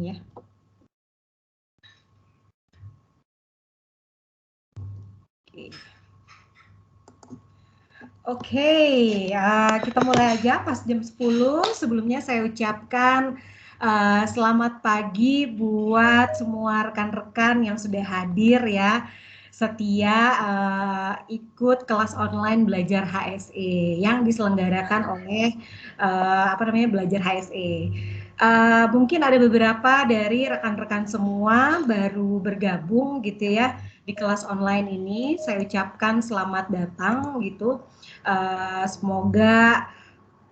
ya. Oke, kita mulai aja pas jam 10. Sebelumnya saya ucapkan selamat pagi buat semua rekan-rekan yang sudah hadir ya, setia ikut kelas online belajar HSE yang diselenggarakan oleh Belajar HSE. Mungkin ada beberapa dari rekan-rekan semua baru bergabung gitu ya di kelas online ini. Saya ucapkan selamat datang gitu. Semoga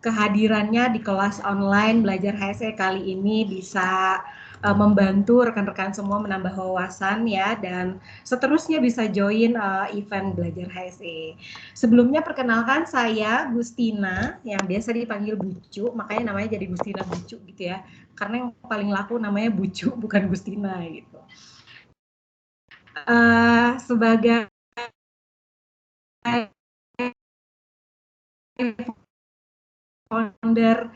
kehadirannya di kelas online belajar HSE kali ini bisa membantu rekan-rekan semua menambah wawasan ya, dan seterusnya bisa join event belajar HSE. Sebelumnya perkenalkan, saya Gustina yang biasa dipanggil Bucu, makanya namanya jadi Gustina Bucu gitu ya, karena yang paling laku namanya Bucu bukan Gustina gitu. Sebagai founder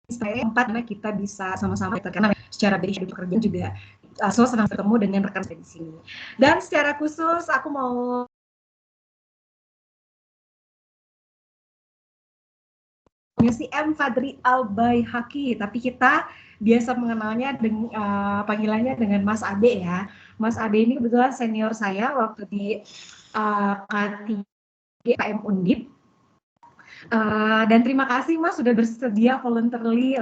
saya karena kita bisa sama-sama karena secara basic di pekerjaan juga so senang bertemu dengan rekan saya di sini. Dan secara khusus aku mau si M Fadri Albayhaqi, tapi kita biasa mengenalnya dengan panggilannya dengan Mas Ade ya. Mas Ade ini kebetulan senior saya waktu di K3 KM Undip. Dan terima kasih Mas sudah bersedia voluntarily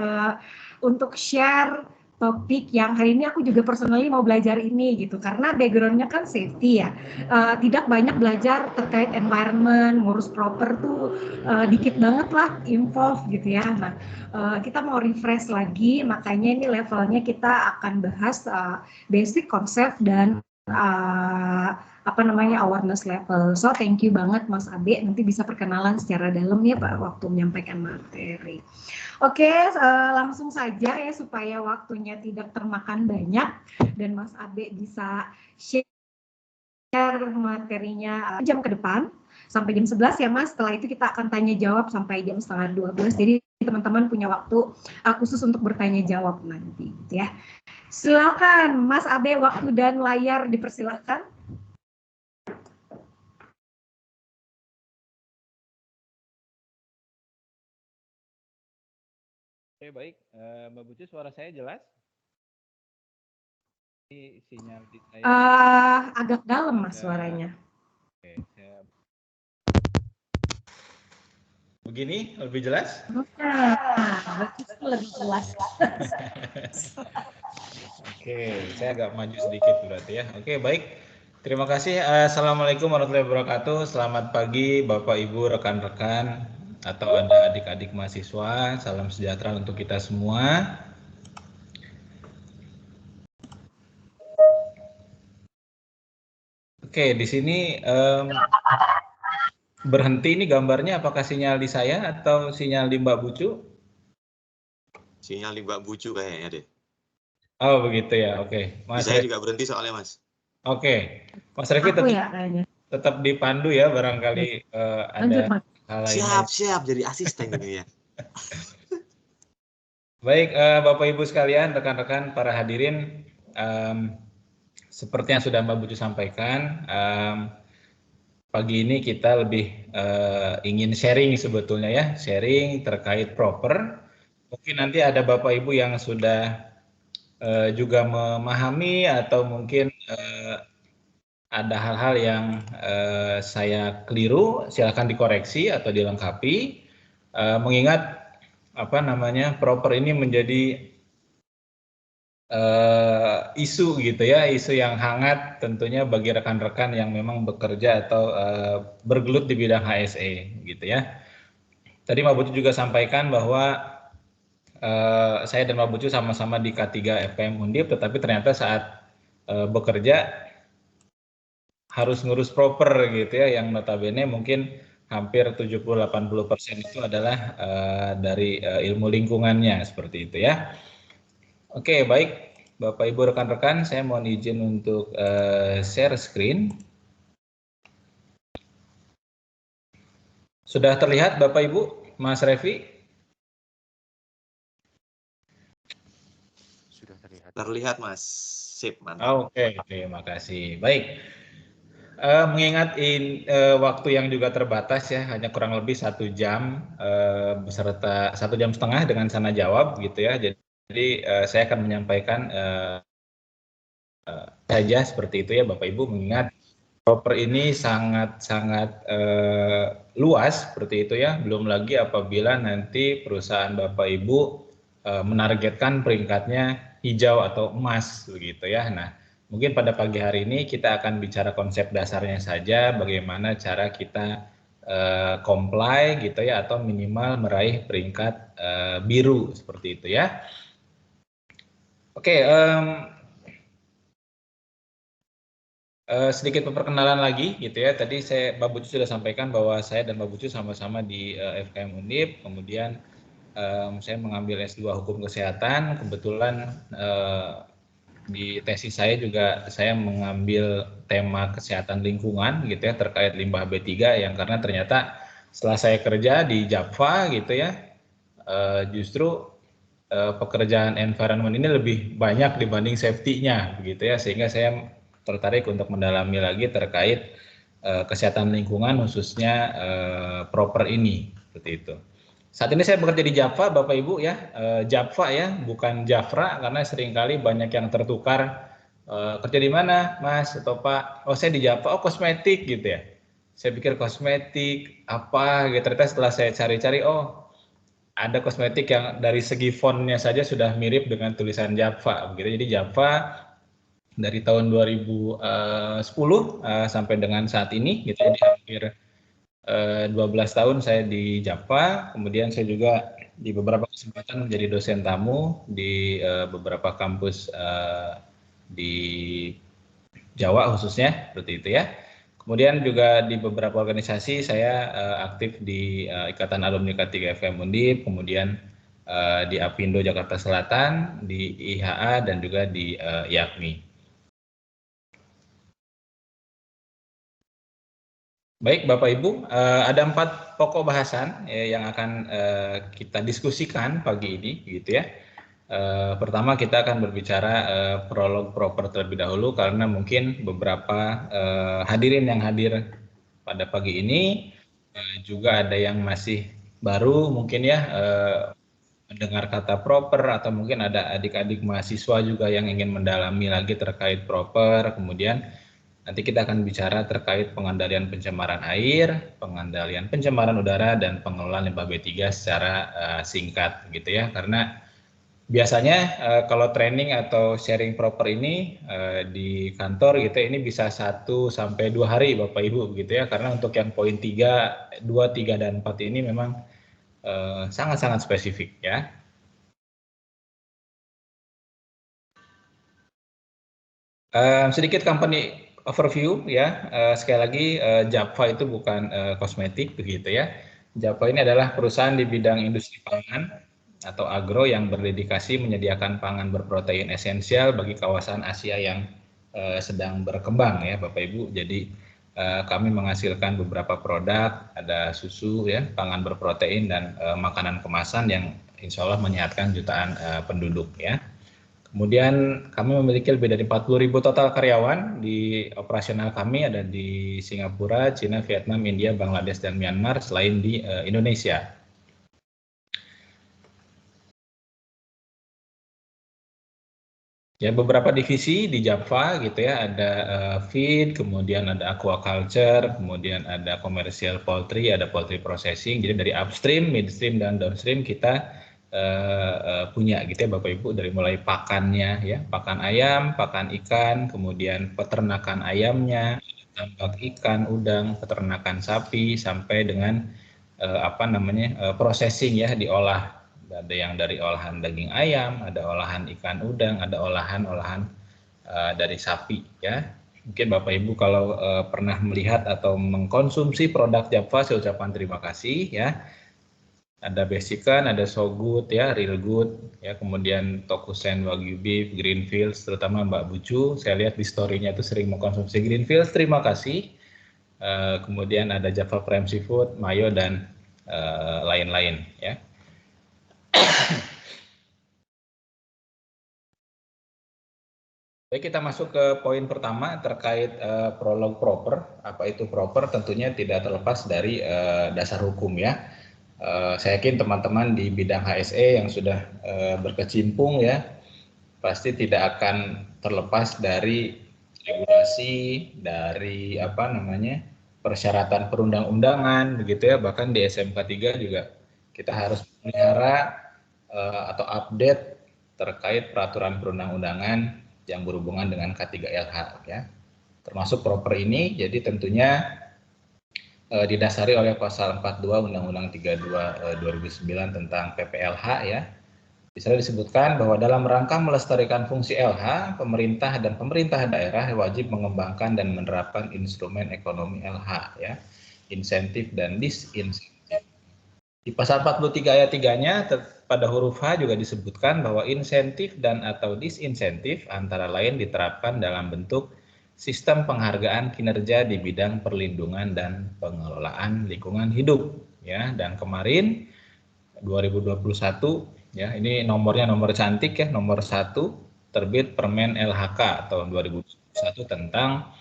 untuk share topik yang hari ini aku juga personally mau belajar ini gitu, karena backgroundnya kan safety ya, tidak banyak belajar terkait environment, ngurus proper tuh dikit banget lah involve gitu ya. Nah kita mau refresh lagi, makanya ini levelnya kita akan bahas basic konsep dan awareness level. So thank you banget Mas Abe, nanti bisa perkenalan secara dalam ya Pak waktu menyampaikan materi. Oke, langsung saja ya supaya waktunya tidak termakan banyak dan Mas Abe bisa share materinya jam ke depan sampai jam 11 ya Mas. Setelah itu kita akan tanya jawab sampai jam 11:30. Jadi teman-teman punya waktu khusus untuk bertanya jawab nanti gitu ya. Silakan Mas Abe, waktu dan layar dipersilakan. Oke, baik. Mbak Bucu, suara saya jelas? Ini sinyal di saya. Agak dalam Mas suaranya. Oke, saya... Begini lebih jelas? Lebih jelas. Oke, saya agak maju sedikit berarti ya. Oke, baik. Terima kasih. Assalamualaikum warahmatullahi wabarakatuh. Selamat pagi Bapak Ibu, rekan-rekan, atau Anda adik-adik mahasiswa. Salam sejahtera untuk kita semua. Oke, di sini berhenti ini gambarnya, apakah sinyal di saya atau sinyal di Mbak Bucu? Sinyal di Mbak Bucu kayaknya deh. Oh begitu ya, oke. Mas saya juga berhenti soalnya Mas. Oke, Mas Revi tetap dipandu ya, barangkali ada hal lainnya. Siap, jadi asisten ini ya. Baik, Bapak Ibu sekalian, rekan-rekan, para hadirin, seperti yang sudah Mbak Bucu sampaikan, pagi ini kita lebih ingin sharing sebetulnya ya, sharing terkait proper. Mungkin nanti ada Bapak Ibu yang sudah juga memahami atau mungkin ada hal-hal yang saya keliru, silakan dikoreksi atau dilengkapi. Mengingat proper ini menjadi isu gitu ya, isu yang hangat tentunya bagi rekan-rekan yang memang bekerja atau bergelut di bidang HSE gitu ya. Tadi Mbak Bucu juga sampaikan bahwa saya dan Mbak Bucu sama-sama di K3 FKM Undip, tetapi ternyata saat bekerja harus ngurus proper gitu ya, yang notabene mungkin hampir 70-80% itu adalah dari ilmu lingkungannya, seperti itu ya. Oke, baik Bapak Ibu rekan-rekan, saya mohon izin untuk share screen Sudah terlihat Bapak Ibu, Mas Revi? Sudah terlihat. Terlihat Mas. Sip, mantap. Oke, terima kasih. Baik. Mengingat waktu yang juga terbatas ya, hanya kurang lebih 1 jam beserta 1,5 jam dengan sana jawab gitu ya. Jadi saya akan menyampaikan saja seperti itu ya Bapak Ibu, mengingat proper ini sangat luas seperti itu ya. Belum lagi apabila nanti perusahaan Bapak Ibu menargetkan peringkatnya hijau atau emas begitu ya. Nah, mungkin pada pagi hari ini kita akan bicara konsep dasarnya saja, bagaimana cara kita comply gitu ya, atau minimal meraih peringkat biru seperti itu ya. Oke, sedikit perkenalan lagi gitu ya. Tadi Mbak Bucu sudah sampaikan bahwa saya dan Mbak Bucu sama-sama di FKM Undip. Kemudian saya mengambil S2 Hukum Kesehatan. Kebetulan di tesis saya juga saya mengambil tema kesehatan lingkungan gitu ya, terkait limbah B3 yang karena ternyata setelah saya kerja di Java gitu ya, justru pekerjaan environment ini lebih banyak dibanding safety-nya begitu ya, sehingga saya tertarik untuk mendalami lagi terkait kesehatan lingkungan khususnya proper ini seperti itu. Saat ini saya bekerja di Java, Bapak Ibu ya, Java ya, bukan Jafra, karena seringkali banyak yang tertukar, kerja di mana Mas atau Pak? Oh saya di Java, oh kosmetik gitu ya. Saya pikir kosmetik apa gitu, ternyata setelah saya cari-cari, oh ada kosmetik yang dari segi fontnya saja sudah mirip dengan tulisan Java begitu. Jadi Java dari tahun 2010 sampai dengan saat ini gitu, jadi hampir 12 tahun saya di Java. Kemudian saya juga di beberapa kesempatan menjadi dosen tamu di beberapa kampus di Jawa khususnya seperti itu ya. Kemudian juga di beberapa organisasi saya aktif di Ikatan Alumni K3 FKM Undip, kemudian di Apindo Jakarta Selatan, di IHA, dan juga di IAKMI. Baik Bapak Ibu, ada 4 pokok bahasan yang akan kita diskusikan pagi ini gitu ya. Pertama kita akan berbicara prolog proper terlebih dahulu, karena mungkin beberapa hadirin yang hadir pada pagi ini juga ada yang masih baru mungkin ya mendengar kata proper, atau mungkin ada adik-adik mahasiswa juga yang ingin mendalami lagi terkait proper. Kemudian nanti kita akan bicara terkait pengendalian pencemaran air, pengendalian pencemaran udara, dan pengelolaan limbah B3 secara singkat gitu ya. Karena biasanya kalau training atau sharing proper ini di kantor gitu ya, ini bisa 1 sampai 2 hari Bapak Ibu gitu ya. Karena untuk yang poin 3, 2, 3, dan 4 ini memang sangat-sangat spesifik ya. Sedikit company overview ya, sekali lagi Java itu bukan kosmetik begitu ya. Java ini adalah perusahaan di bidang industri pangan atau agro yang berdedikasi menyediakan pangan berprotein esensial bagi kawasan Asia yang sedang berkembang ya Bapak Ibu. Jadi kami menghasilkan beberapa produk, ada susu ya, pangan berprotein, dan makanan kemasan yang insya Allah menyehatkan jutaan penduduk ya. Kemudian kami memiliki lebih dari 40.000 total karyawan. Di operasional kami ada di Singapura, Cina, Vietnam, India, Bangladesh, dan Myanmar, selain di Indonesia. Ya, beberapa divisi di Java gitu ya, ada feed, kemudian ada aquaculture, kemudian ada commercial poultry, ada poultry processing. Jadi dari upstream, midstream, dan downstream kita punya gitu ya Bapak Ibu, dari mulai pakannya ya, pakan ayam, pakan ikan, kemudian peternakan ayamnya, tambak ikan, udang, peternakan sapi, sampai dengan processing ya, diolah. Ada yang dari olahan daging ayam, ada olahan ikan udang, ada olahan-olahan dari sapi ya. Mungkin Bapak Ibu kalau pernah melihat atau mengkonsumsi produk Java, saya ucapkan terima kasih ya. Ada Basican, ada So Good ya, Real Good ya, kemudian Tokusen, Wagyu Beef, Greenfields, terutama Mbak Bucu. Saya lihat di story-nya itu sering mengkonsumsi Greenfields. Terima kasih. kemudian ada Java Prime Seafood, Mayo, dan lain-lain ya. Baik, kita masuk ke poin pertama terkait prolog proper. Apa itu proper? Tentunya tidak terlepas dari dasar hukum ya. Saya yakin teman-teman di bidang HSE yang sudah berkecimpung ya, pasti tidak akan terlepas dari regulasi, dari persyaratan perundang-undangan begitu ya. Bahkan di SMK 3 juga kita harus memelihara atau update terkait peraturan perundang-undangan yang berhubungan dengan K3LH ya. Termasuk proper ini, jadi tentunya didasari oleh pasal 42 Undang-Undang 32 2009 tentang PPLH ya. Di sana disebutkan bahwa dalam rangka melestarikan fungsi LH, pemerintah dan pemerintah daerah wajib mengembangkan dan menerapkan instrumen ekonomi LH ya, insentif dan disinsentif. Di pasal 43 ayat 3-nya pada huruf H juga disebutkan bahwa insentif dan atau disinsentif antara lain diterapkan dalam bentuk sistem penghargaan kinerja di bidang perlindungan dan pengelolaan lingkungan hidup ya. Dan kemarin 2021 ya, ini nomornya nomor cantik ya, nomor 1 terbit Permen LHK tahun 2021 tentang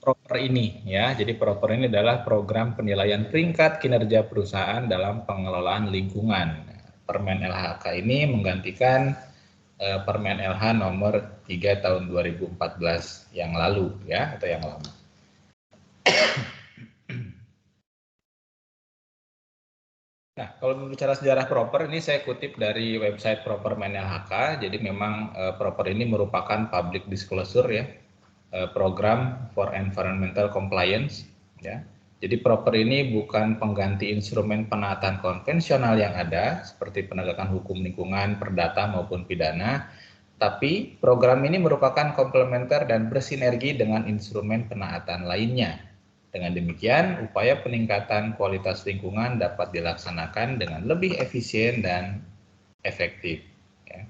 proper ini ya. Jadi proper ini adalah program penilaian peringkat kinerja perusahaan dalam pengelolaan lingkungan. Permen LHK ini menggantikan Permen LH nomor 3 tahun 2014 yang lalu ya, atau yang lama. Nah, kalau berbicara sejarah proper, ini saya kutip dari website Propermen LHK. Jadi memang proper ini merupakan public disclosure ya, program for environmental compliance ya. Jadi proper ini bukan pengganti instrumen penaatan konvensional yang ada seperti penegakan hukum lingkungan, perdata maupun pidana, tapi program ini merupakan komplementer dan bersinergi dengan instrumen penaatan lainnya. Dengan demikian, upaya peningkatan kualitas lingkungan dapat dilaksanakan dengan lebih efisien dan efektif. Ya.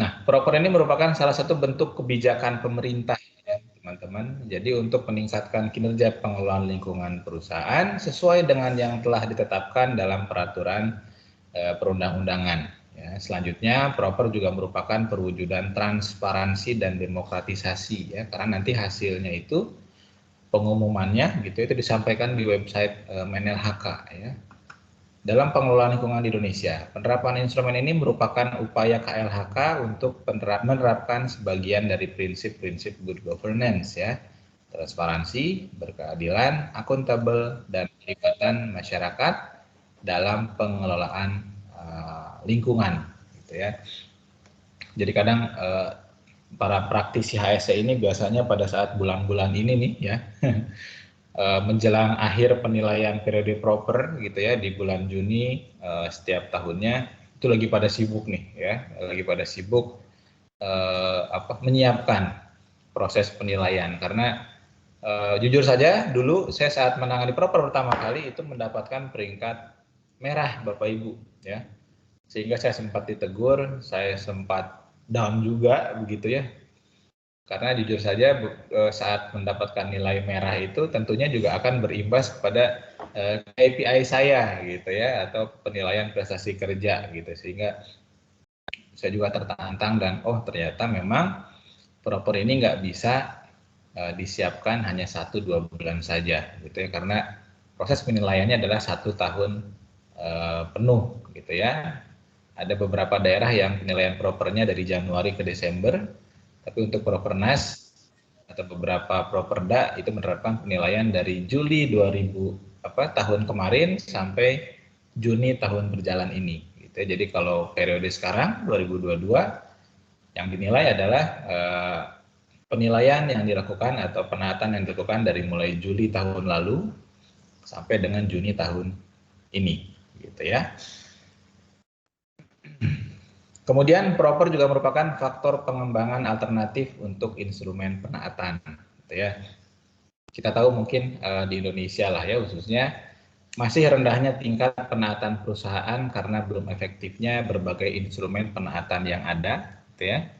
Nah, proper ini merupakan salah satu bentuk kebijakan pemerintah, ya, teman-teman. Jadi untuk meningkatkan kinerja pengelolaan lingkungan perusahaan sesuai dengan yang telah ditetapkan dalam peraturan perundang-undangan. Ya, selanjutnya, proper juga merupakan perwujudan transparansi dan demokratisasi, ya, karena nanti hasilnya itu pengumumannya gitu itu disampaikan di website Menlhk ya. Dalam pengelolaan lingkungan di Indonesia, penerapan instrumen ini merupakan upaya KLHK untuk menerapkan sebagian dari prinsip-prinsip good governance ya, transparansi, berkeadilan, akuntabel, dan pelibatan masyarakat dalam pengelolaan lingkungan gitu ya. Jadi kadang para praktisi HSE ini biasanya pada saat bulan-bulan ini nih ya menjelang akhir penilaian periode proper gitu ya di bulan Juni setiap tahunnya itu lagi pada sibuk nih ya, lagi pada sibuk menyiapkan proses penilaian karena jujur saja dulu saya saat menangani proper pertama kali itu mendapatkan peringkat merah Bapak Ibu ya. Sehingga saya sempat ditegur, saya sempat down juga begitu ya. Karena jujur saja saat mendapatkan nilai merah itu tentunya juga akan berimbas kepada KPI saya gitu ya, atau penilaian prestasi kerja gitu. Sehingga saya juga tertantang dan ternyata memang proper ini nggak bisa disiapkan hanya 1-2 bulan saja gitu ya, karena proses penilaiannya adalah 1 tahun penuh gitu ya. Ada beberapa daerah yang penilaian propernya dari Januari ke Desember, tapi untuk Propernas atau beberapa Properda itu menerapkan penilaian dari Juli tahun kemarin sampai Juni tahun berjalan ini. Gitu. Jadi kalau periode sekarang 2022 yang dinilai adalah penilaian yang dilakukan atau penaatan yang dilakukan dari mulai Juli tahun lalu sampai dengan Juni tahun ini, gitu ya. Kemudian proper juga merupakan faktor pengembangan alternatif untuk instrumen penaatan, gitu ya. Kita tahu mungkin di Indonesia lah ya khususnya masih rendahnya tingkat penaatan perusahaan karena belum efektifnya berbagai instrumen penaatan yang ada, gitu ya.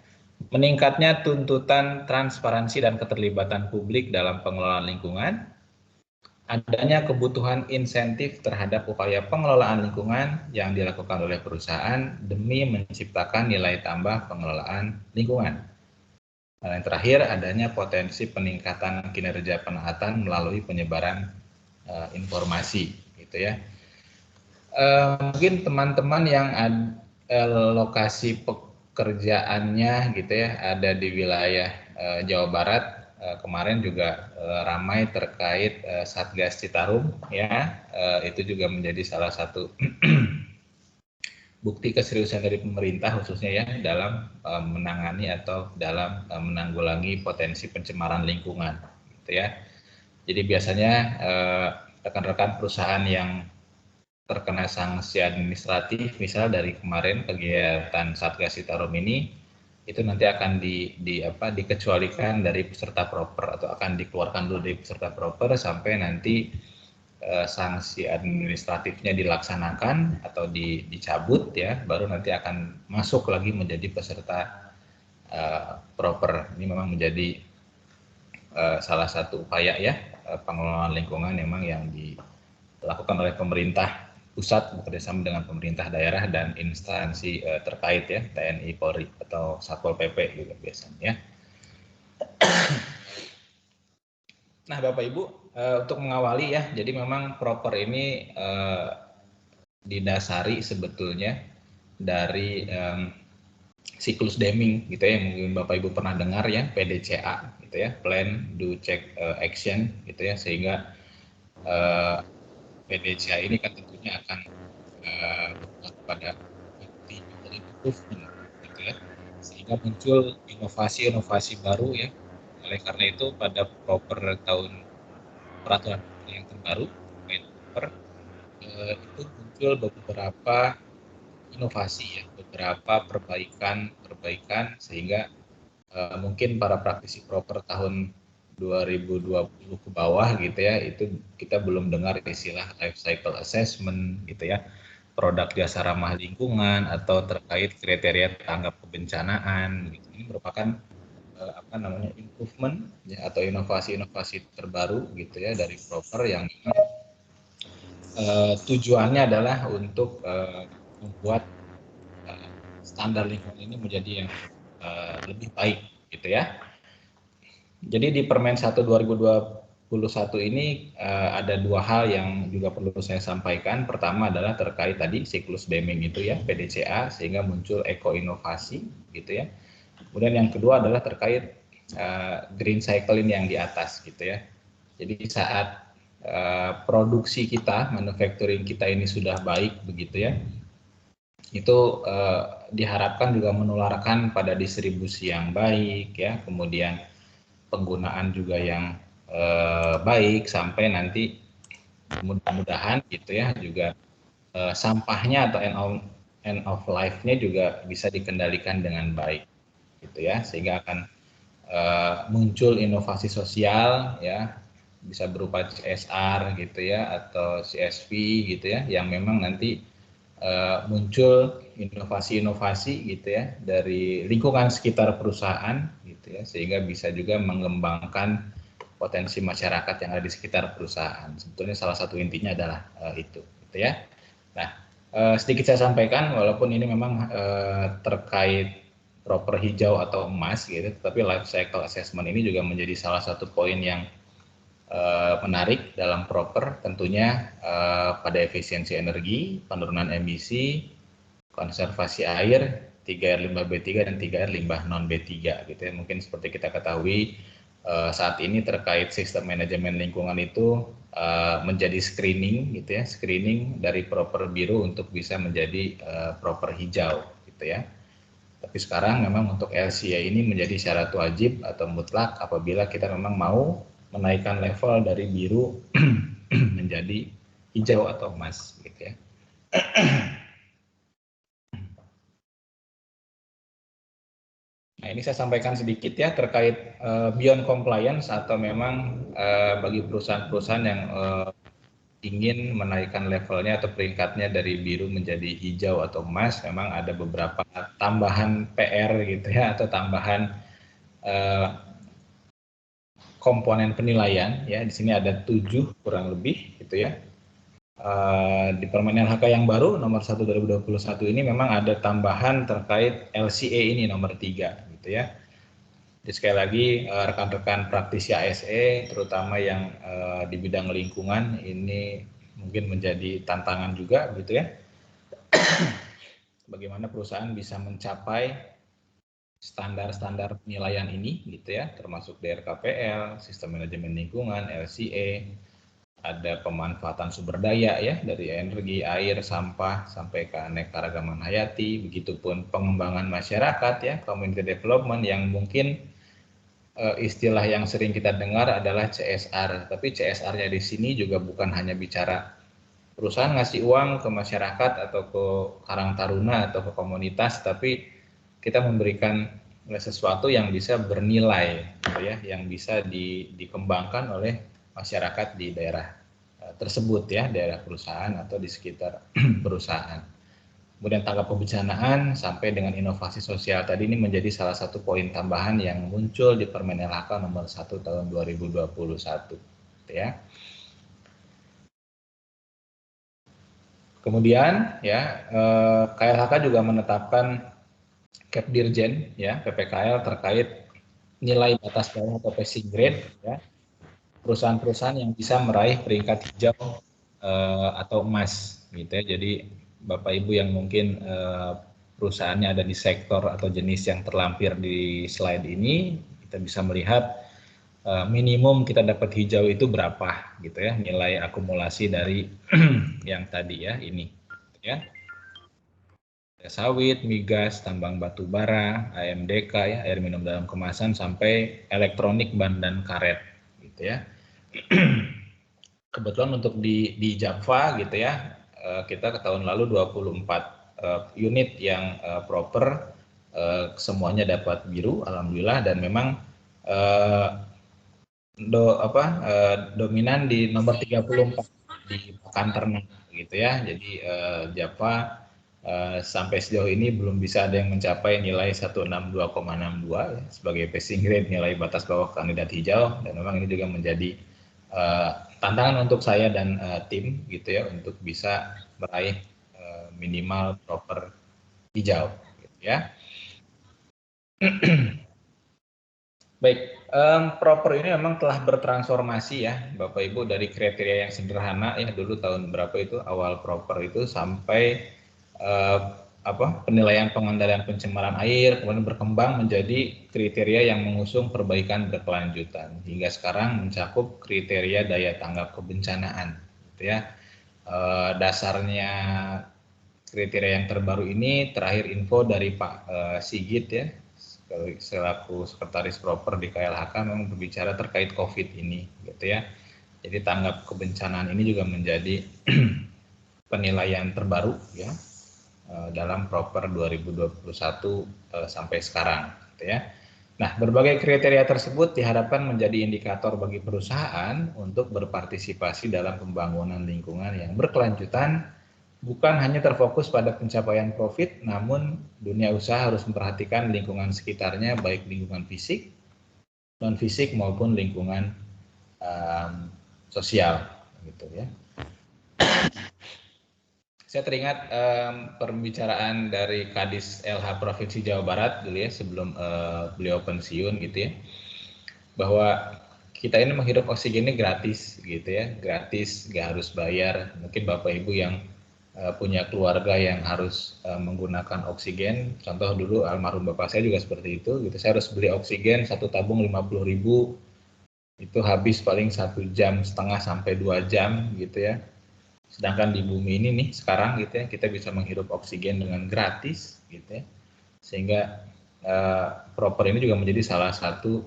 meningkatnya tuntutan transparansi dan keterlibatan publik dalam pengelolaan lingkungan, adanya kebutuhan insentif terhadap upaya pengelolaan lingkungan yang dilakukan oleh perusahaan demi menciptakan nilai tambah pengelolaan lingkungan. Dan yang terakhir, adanya potensi peningkatan kinerja penaatan melalui penyebaran informasi, gitu ya. Mungkin teman-teman yang lokasi pekerjaannya gitu ya ada di wilayah Jawa Barat, kemarin juga ramai terkait Satgas Citarum ya, itu juga menjadi salah satu bukti keseriusan dari pemerintah khususnya ya dalam menangani atau dalam menanggulangi potensi pencemaran lingkungan gitu ya. Jadi biasanya rekan-rekan perusahaan yang terkena sanksi administratif, misal dari kemarin kegiatan Satgas Citarum ini, itu nanti akan dikecualikan dari peserta proper atau akan dikeluarkan dulu dari peserta proper sampai nanti sanksi administratifnya dilaksanakan atau dicabut ya, baru nanti akan masuk lagi menjadi peserta proper. Ini memang menjadi salah satu upaya ya pengelolaan lingkungan memang yang dilakukan oleh pemerintah pusat bekerjasama dengan pemerintah daerah dan instansi terkait ya, TNI, Polri atau Satpol PP juga biasanya ya. Nah Bapak Ibu, untuk mengawali ya, jadi memang proper ini didasari sebetulnya dari siklus Deming gitu ya, yang mungkin Bapak Ibu pernah dengar ya, PDCA gitu ya, Plan, Do, Check, Action gitu ya, sehingga PDCA ini kan tentunya akan pada improvement gitu ya, sehingga muncul inovasi-inovasi baru ya. Oleh karena itu pada proper tahun peraturan yang terbaru proper itu muncul beberapa inovasi ya, beberapa perbaikan sehingga mungkin para praktisi proper tahun 2020 ke bawah gitu ya, itu kita belum dengar istilah life cycle assessment gitu ya, produk jasa ramah lingkungan atau terkait kriteria tanggap kebencanaan gitu. Ini merupakan improvement ya, atau inovasi-inovasi terbaru gitu ya dari proper yang tujuannya adalah untuk membuat standar lingkungan ini menjadi yang lebih baik gitu ya. Jadi di Permen 1 2021 ini ada dua hal yang juga perlu saya sampaikan. Pertama adalah terkait tadi siklus Deming itu ya, PDCA, sehingga muncul eko-inovasi gitu ya. Kemudian yang kedua adalah terkait green cycle ini yang di atas gitu ya. Jadi saat produksi kita, manufacturing kita ini sudah baik begitu ya, itu diharapkan juga menularkan pada distribusi yang baik ya, kemudian penggunaan juga yang baik sampai nanti mudah-mudahan gitu ya juga sampahnya atau end of life-nya juga bisa dikendalikan dengan baik gitu ya, sehingga akan muncul inovasi sosial ya, bisa berupa CSR gitu ya atau CSV gitu ya, yang memang nanti muncul inovasi-inovasi gitu ya dari lingkungan sekitar perusahaan gitu ya, sehingga bisa juga mengembangkan potensi masyarakat yang ada di sekitar perusahaan. Sebetulnya salah satu intinya adalah itu gitu ya. Nah, sedikit saya sampaikan walaupun ini memang terkait proper hijau atau emas gitu, tapi life cycle assessment ini juga menjadi salah satu poin yang menarik dalam proper, tentunya pada efisiensi energi, penurunan emisi, konservasi air, 3R limbah B3 dan 3R limbah non B3 gitu ya. Mungkin seperti kita ketahui saat ini terkait sistem manajemen lingkungan itu menjadi screening gitu ya, screening dari proper biru untuk bisa menjadi proper hijau gitu ya. Tapi sekarang memang untuk LCA ini menjadi syarat wajib atau mutlak apabila kita memang mau menaikkan level dari biru menjadi hijau atau emas gitu ya. Nah, ini saya sampaikan sedikit ya terkait beyond compliance atau memang bagi perusahaan-perusahaan yang ingin menaikkan levelnya atau peringkatnya dari biru menjadi hijau atau emas, memang ada beberapa tambahan PR gitu ya, atau tambahan komponen penilaian ya. Di sini ada 7 kurang lebih gitu ya. Di Permen LHK yang baru nomor 1 2021 ini memang ada tambahan terkait LCA ini nomor 3 gitu ya. Jadi sekali lagi rekan-rekan praktisi ASE terutama yang di bidang lingkungan ini mungkin menjadi tantangan juga gitu ya. Bagaimana perusahaan bisa mencapai standar-standar penilaian ini gitu ya, termasuk DRKPL, sistem manajemen lingkungan, LCA, ada pemanfaatan sumber daya ya dari energi, air, sampah sampai ke keanekaragaman hayati, begitupun pengembangan masyarakat ya, community development yang mungkin istilah yang sering kita dengar adalah CSR, tapi CSR-nya di sini juga bukan hanya bicara perusahaan ngasih uang ke masyarakat atau ke Karang Taruna atau ke komunitas, tapi kita memberikan sesuatu yang bisa bernilai, gitu ya, yang bisa dikembangkan oleh masyarakat di daerah tersebut ya, daerah perusahaan atau di sekitar perusahaan. Kemudian tanggap kebencanaan sampai dengan inovasi sosial tadi ini menjadi salah satu poin tambahan yang muncul di Permen LHK nomor 1 tahun 2021 gitu ya. Kemudian ya KLHK juga menetapkan Cap Dirjen ya PPKL terkait nilai batas bawah atau passing grade ya, perusahaan-perusahaan yang bisa meraih peringkat hijau atau emas gitu ya. Jadi Bapak Ibu yang mungkin perusahaannya ada di sektor atau jenis yang terlampir di slide ini, kita bisa melihat minimum kita dapat hijau itu berapa gitu ya, nilai akumulasi dari yang tadi ya ini ya. Sawit, migas, tambang batu bara, AMDK ya, air minum dalam kemasan sampai elektronik, ban dan karet gitu ya. Kebetulan untuk di Java gitu ya, kita ke tahun lalu 24 unit yang proper, semuanya dapat biru alhamdulillah, dan memang dominan di nomor 34 di pakan ternak gitu ya. Jadi Java sampai sejauh ini belum bisa ada yang mencapai nilai 162,62 ya, sebagai passing grade, nilai batas bawah kandidat hijau, dan memang ini juga menjadi tantangan untuk saya dan tim gitu ya untuk bisa meraih minimal proper hijau gitu ya. Baik, proper ini memang telah bertransformasi ya Bapak Ibu, dari kriteria yang sederhana ya dulu tahun berapa itu awal proper itu sampai penilaian pengendalian pencemaran air, kemudian berkembang menjadi kriteria yang mengusung perbaikan berkelanjutan hingga sekarang mencakup kriteria daya tanggap kebencanaan gitu ya. Dasarnya kriteria yang terbaru ini terakhir info dari Pak Sigit ya selaku sekretaris proper di KLHK memang berbicara terkait COVID ini gitu ya. Jadi tanggap kebencanaan ini juga menjadi penilaian terbaru ya dalam proper 2021 sampai sekarang gitu ya. Nah, berbagai kriteria tersebut diharapkan menjadi indikator bagi perusahaan untuk berpartisipasi dalam pembangunan lingkungan yang berkelanjutan, bukan hanya terfokus pada pencapaian profit, namun dunia usaha harus memperhatikan lingkungan sekitarnya, baik lingkungan fisik, non-fisik maupun lingkungan sosial, gitu ya. Saya teringat pembicaraan dari Kadis LH Provinsi Jawa Barat dulu ya sebelum beliau pensiun gitu ya, bahwa kita ini menghirup oksigennya gratis gitu ya, gratis, nggak harus bayar. Mungkin Bapak Ibu yang punya keluarga yang harus menggunakan oksigen, contoh dulu almarhum bapak saya juga seperti itu gitu, saya harus beli oksigen 1 tabung 50.000, itu habis paling 1,5 jam sampai 2 jam gitu ya. Sedangkan di bumi ini nih sekarang gitu ya, kita bisa menghirup oksigen dengan gratis gitu ya, sehingga proper ini juga menjadi salah satu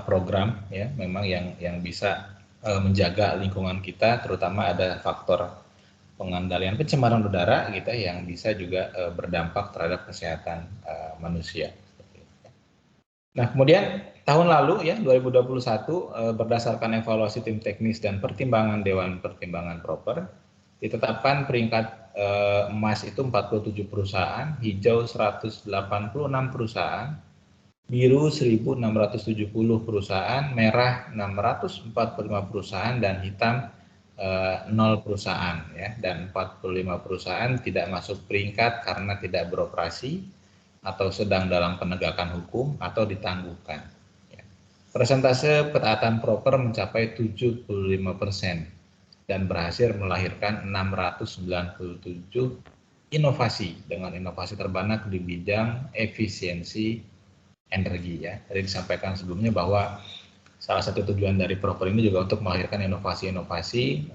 program ya memang yang bisa menjaga lingkungan kita, terutama ada faktor pengendalian pencemaran udara gitu yang bisa juga berdampak terhadap kesehatan manusia. Nah, kemudian tahun lalu ya 2021 berdasarkan evaluasi tim teknis dan pertimbangan Dewan Pertimbangan Proper ditetapkan peringkat emas itu 47 perusahaan, hijau 186 perusahaan, biru 1.670 perusahaan, merah 645 perusahaan, dan hitam 0 perusahaan ya, dan 45 perusahaan tidak masuk peringkat karena tidak beroperasi atau sedang dalam penegakan hukum atau ditangguhkan. Ya. Persentase ketaatan proper mencapai 75% dan berhasil melahirkan 697 inovasi dengan inovasi terbanyak di bidang efisiensi energi ya. Tadi disampaikan sebelumnya bahwa salah satu tujuan dari proper ini juga untuk melahirkan inovasi-inovasi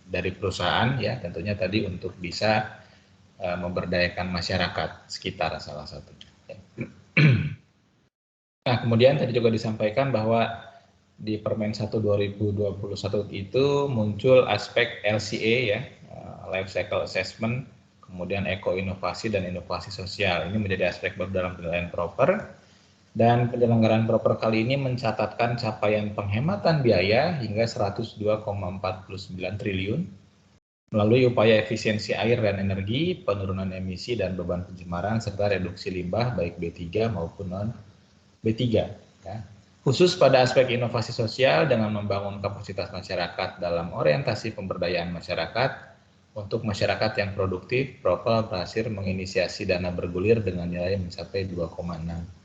dari perusahaan ya, tentunya tadi untuk bisa memberdayakan masyarakat sekitar salah satunya. Nah, kemudian tadi juga disampaikan bahwa di Permen 1 2021 itu muncul aspek LCA ya, Life Cycle Assessment, kemudian eko-inovasi dan inovasi sosial. Ini menjadi aspek baru dalam penilaian proper. Dan penyelenggaraan proper kali ini mencatatkan capaian penghematan biaya hingga 102,49 triliun melalui upaya efisiensi air dan energi, penurunan emisi dan beban pencemaran, serta reduksi limbah baik B3 maupun non-B3. Ya. Khusus pada aspek inovasi sosial dengan membangun kapasitas masyarakat dalam orientasi pemberdayaan masyarakat untuk masyarakat yang produktif, Proper berhasil menginisiasi dana bergulir dengan nilai mencapai 2,6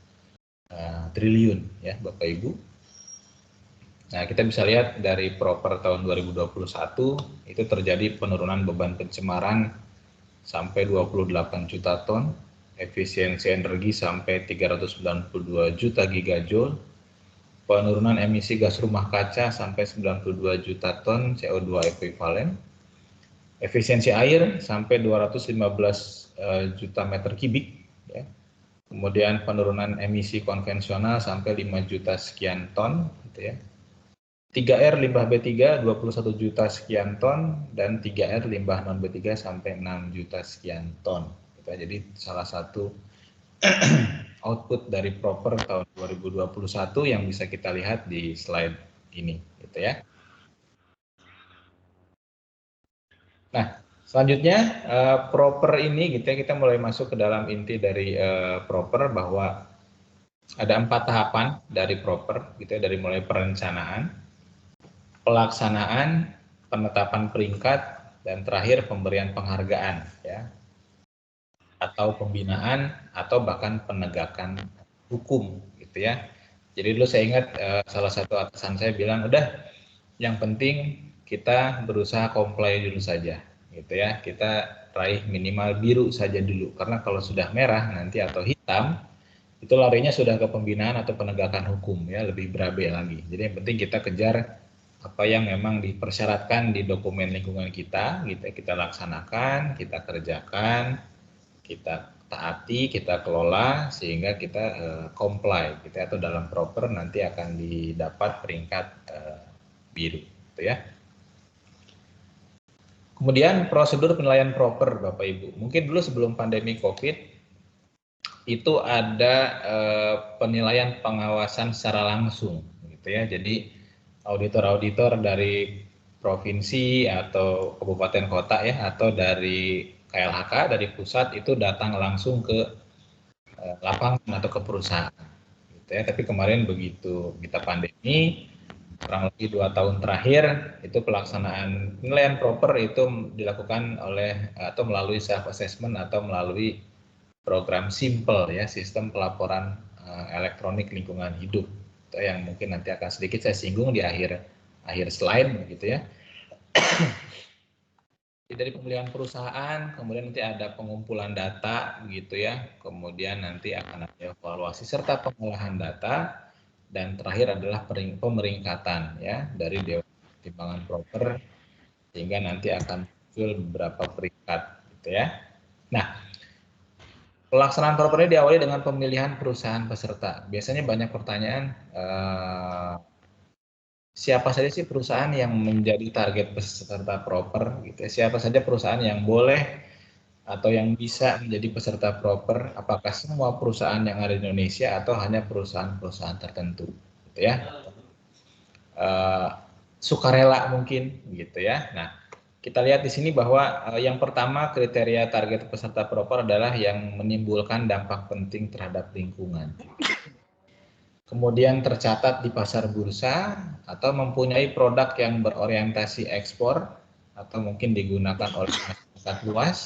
triliun ya Bapak Ibu. Nah, kita bisa lihat dari proper tahun 2021 itu terjadi penurunan beban pencemaran sampai 28 juta ton, efisiensi energi sampai 392 juta gigajoule, penurunan emisi gas rumah kaca sampai 92 juta ton CO2 ekuivalen, efisiensi air sampai 215 juta meter kubik, ya. Kemudian penurunan emisi konvensional sampai 5 juta sekian ton, gitu ya. 3R limbah B3 21 juta sekian ton, dan 3R limbah non B3 sampai 6 juta sekian ton. Jadi salah satu output dari proper tahun 2021 yang bisa kita lihat di slide ini, gitu ya. Nah, selanjutnya proper ini gitu ya, kita mulai masuk ke dalam inti dari proper bahwa ada 4 tahapan dari proper gitu ya, dari mulai perencanaan, pelaksanaan, penetapan peringkat, dan terakhir pemberian penghargaan ya, atau pembinaan atau bahkan penegakan hukum gitu ya. Jadi dulu saya ingat salah satu atasan saya bilang, udah yang penting kita berusaha comply dulu saja gitu ya, kita raih minimal biru saja dulu, karena kalau sudah merah nanti atau hitam itu larinya sudah ke pembinaan atau penegakan hukum ya, lebih berabe lagi. Jadi yang penting kita kejar apa yang memang dipersyaratkan di dokumen lingkungan kita, gitu kita laksanakan, kita kerjakan, kita taati, kita kelola sehingga kita comply gitu ya, atau dalam proper nanti akan didapat peringkat biru gitu ya. Kemudian prosedur penilaian proper Bapak Ibu. Mungkin dulu sebelum pandemi Covid itu ada penilaian pengawasan secara langsung gitu ya. Jadi auditor-auditor dari provinsi atau kabupaten kota ya, atau dari KLHK dari pusat itu datang langsung ke lapangan atau ke perusahaan gitu ya. Tapi kemarin begitu kita pandemi, kurang lebih 2 tahun terakhir itu pelaksanaan penilaian proper itu dilakukan oleh atau melalui self assessment atau melalui program simple ya, sistem pelaporan elektronik lingkungan hidup, itu yang mungkin nanti akan sedikit saya singgung di akhir slide begitu ya. Dari pemilihan perusahaan, kemudian nanti ada pengumpulan data gitu ya, kemudian nanti akan ada evaluasi serta pengolahan data, dan terakhir adalah pemeringkatan ya dari Dewan Pertimbangan Proper, sehingga nanti akan muncul beberapa peringkat gitu ya. Nah, pelaksanaan proper ini diawali dengan pemilihan perusahaan peserta. Biasanya banyak pertanyaan, siapa saja sih perusahaan yang menjadi target peserta proper gitu ya? Siapa saja perusahaan yang boleh atau yang bisa menjadi peserta proper, apakah semua perusahaan yang ada di Indonesia atau hanya perusahaan-perusahaan tertentu, gitu ya. Sukarela mungkin, gitu ya. Nah, kita lihat di sini bahwa yang pertama kriteria target peserta proper adalah yang menimbulkan dampak penting terhadap lingkungan. Kemudian tercatat di pasar bursa atau mempunyai produk yang berorientasi ekspor atau mungkin digunakan oleh masyarakat luas.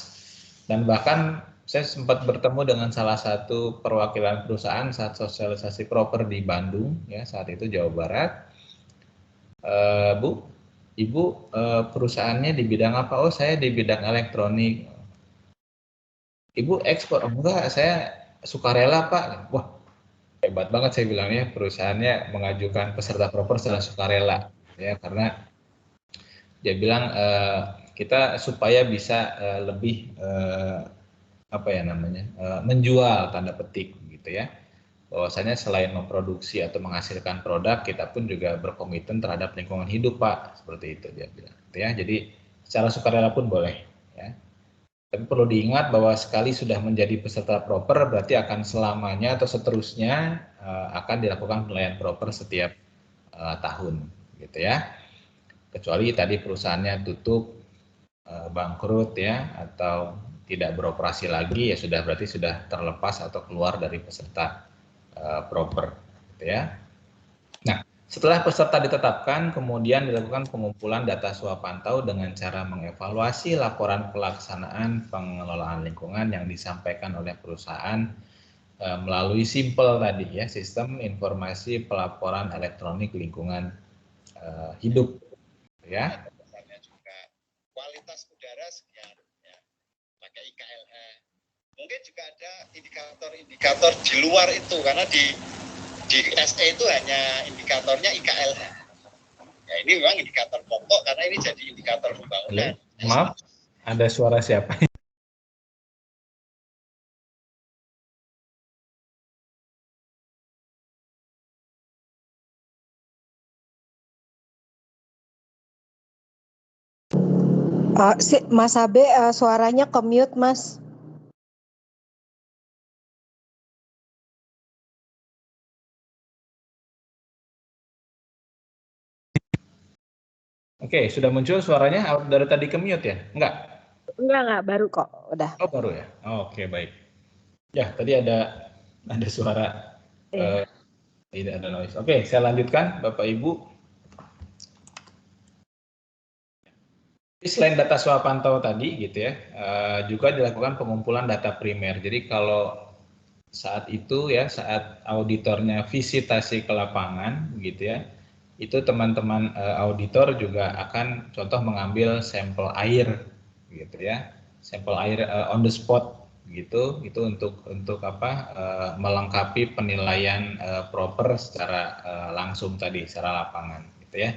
Dan bahkan saya sempat bertemu dengan salah satu perwakilan perusahaan saat sosialisasi proper di Bandung, ya saat itu Jawa Barat. Bu, Ibu perusahaannya di bidang apa? Oh, saya di bidang elektronik. Ibu ekspor? Oh, enggak, saya sukarela Pak. Wah, hebat banget saya bilangnya, perusahaannya mengajukan peserta proper secara sukarela, ya karena dia bilang kita supaya bisa lebih apa ya namanya menjual tanda petik gitu ya, bahwasanya selain memproduksi atau menghasilkan produk, kita pun juga berkomitmen terhadap lingkungan hidup Pak, seperti itu dia bilang gitu ya. Jadi secara sukarela pun boleh ya. Tapi perlu diingat bahwa sekali sudah menjadi peserta proper berarti akan selamanya atau seterusnya akan dilakukan penilaian proper setiap tahun gitu ya. Kecuali tadi perusahaannya tutup, bangkrut ya, atau tidak beroperasi lagi, ya sudah berarti sudah terlepas atau keluar dari peserta proper gitu ya. Nah, setelah peserta ditetapkan, kemudian dilakukan pengumpulan data suap pantau dengan cara mengevaluasi laporan pelaksanaan pengelolaan lingkungan yang disampaikan oleh perusahaan melalui SIMPEL tadi ya, Sistem Informasi Pelaporan Elektronik Lingkungan Hidup ya. Juga kualitas udara sekian ya, pakai IKLH. Mungkin juga ada indikator-indikator di luar itu, karena di SE itu hanya indikatornya IKLH. Ya ini memang indikator pokok karena ini jadi indikator pembangunan. Maaf, ada suara siapa? Mas Abe, suaranya ke mute, Mas. Oke, sudah muncul suaranya dari tadi ke mute ya? Enggak, baru kok, udah. Oh, baru ya? Oke, baik. Ya, tadi ada suara, tidak ada noise. Oke, saya lanjutkan, Bapak Ibu. Selain data suap pantau tadi gitu ya, juga dilakukan pengumpulan data primer. Jadi kalau saat itu ya, saat auditornya visitasi ke lapangan gitu ya, itu teman-teman auditor juga akan contoh mengambil sampel air gitu ya, sampel air on the spot gitu, itu untuk apa, melengkapi penilaian proper secara langsung tadi, secara lapangan gitu ya.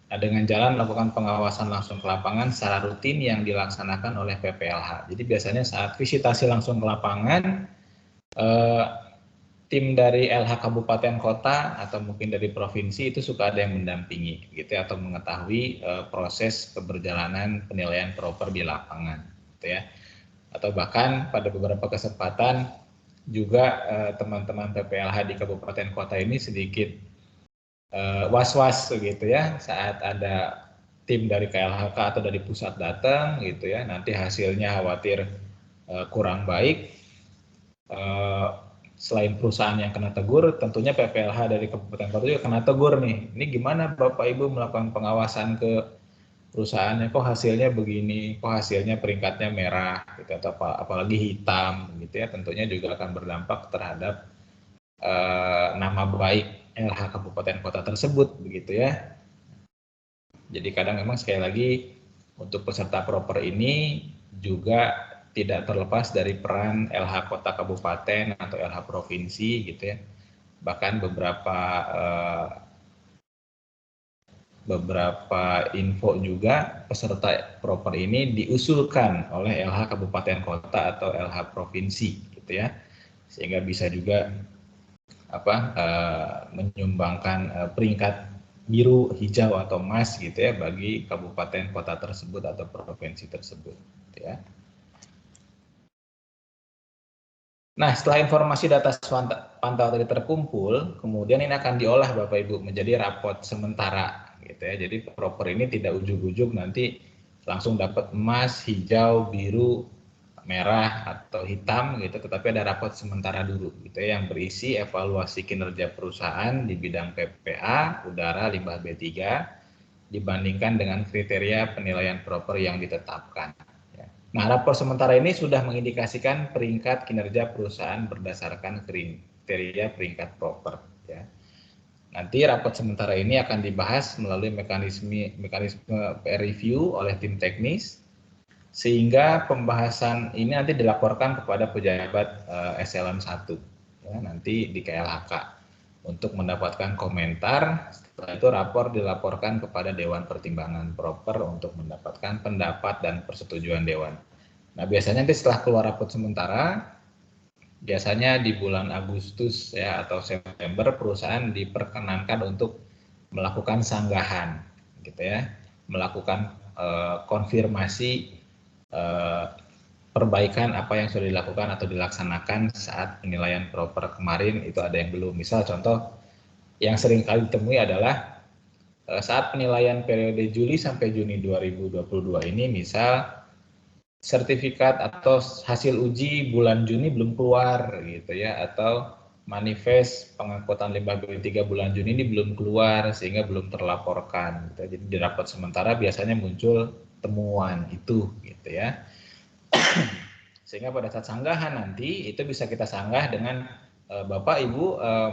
Nah, dengan jalan melakukan pengawasan langsung ke lapangan secara rutin yang dilaksanakan oleh PPLH. Jadi biasanya saat visitasi langsung ke lapangan, tim dari LH Kabupaten Kota atau mungkin dari provinsi itu suka ada yang mendampingi gitu ya, atau mengetahui proses keberjalanan penilaian proper di lapangan gitu ya. Atau bahkan pada beberapa kesempatan juga teman-teman PPLH di Kabupaten Kota ini sedikit was-was gitu ya, saat ada tim dari KLHK atau dari pusat datang gitu ya, nanti hasilnya khawatir kurang baik. Selain perusahaan yang kena tegur, tentunya PPLH dari Kabupaten Kota juga kena tegur nih. Ini gimana Bapak Ibu melakukan pengawasan ke perusahaannya, kok hasilnya begini, kok hasilnya peringkatnya merah gitu, atau apalagi hitam gitu ya, tentunya juga akan berdampak terhadap nama baik LH Kabupaten Kota tersebut begitu ya. Jadi kadang memang sekali lagi untuk peserta proper ini juga tidak terlepas dari peran LH Kota Kabupaten atau LH Provinsi gitu ya. Bahkan beberapa info juga peserta proper ini diusulkan oleh LH Kabupaten Kota atau LH Provinsi gitu ya. Sehingga bisa juga menyumbangkan peringkat biru, hijau atau emas gitu ya bagi kabupaten kota tersebut atau provinsi tersebut gitu ya. Nah, setelah informasi data pantau tadi terkumpul, kemudian ini akan diolah Bapak Ibu menjadi rapot sementara gitu ya. Jadi proper ini tidak ujug-ujug nanti langsung dapat emas, hijau, biru, merah atau hitam gitu, tetapi ada rapot sementara dulu gitu ya, yang berisi evaluasi kinerja perusahaan di bidang PPA, udara, limbah B3 dibandingkan dengan kriteria penilaian proper yang ditetapkan. Nah, rapor sementara ini sudah mengindikasikan peringkat kinerja perusahaan berdasarkan kriteria peringkat proper. Ya. Nanti rapor sementara ini akan dibahas melalui mekanisme peer review oleh tim teknis, sehingga pembahasan ini nanti dilaporkan kepada pejabat eselon 1, ya, nanti di KLHK untuk mendapatkan komentar. Setelah itu rapor dilaporkan kepada Dewan Pertimbangan Proper untuk mendapatkan pendapat dan persetujuan Dewan. Nah, biasanya nanti setelah keluar rapor sementara, biasanya di bulan Agustus ya atau September perusahaan diperkenankan untuk melakukan sanggahan, gitu ya, melakukan konfirmasi perbaikan apa yang sudah dilakukan atau dilaksanakan saat penilaian proper kemarin itu ada yang belum. Misal contoh yang sering kali ditemui adalah saat penilaian periode Juli sampai Juni 2022 ini, misal sertifikat atau hasil uji bulan Juni belum keluar gitu ya, atau manifest pengangkutan limbah B3 bulan Juni ini belum keluar sehingga belum terlaporkan gitu. Jadi di rapot sementara biasanya muncul temuan itu gitu ya. Sehingga pada saat sanggahan nanti itu bisa kita sanggah dengan Bapak Ibu,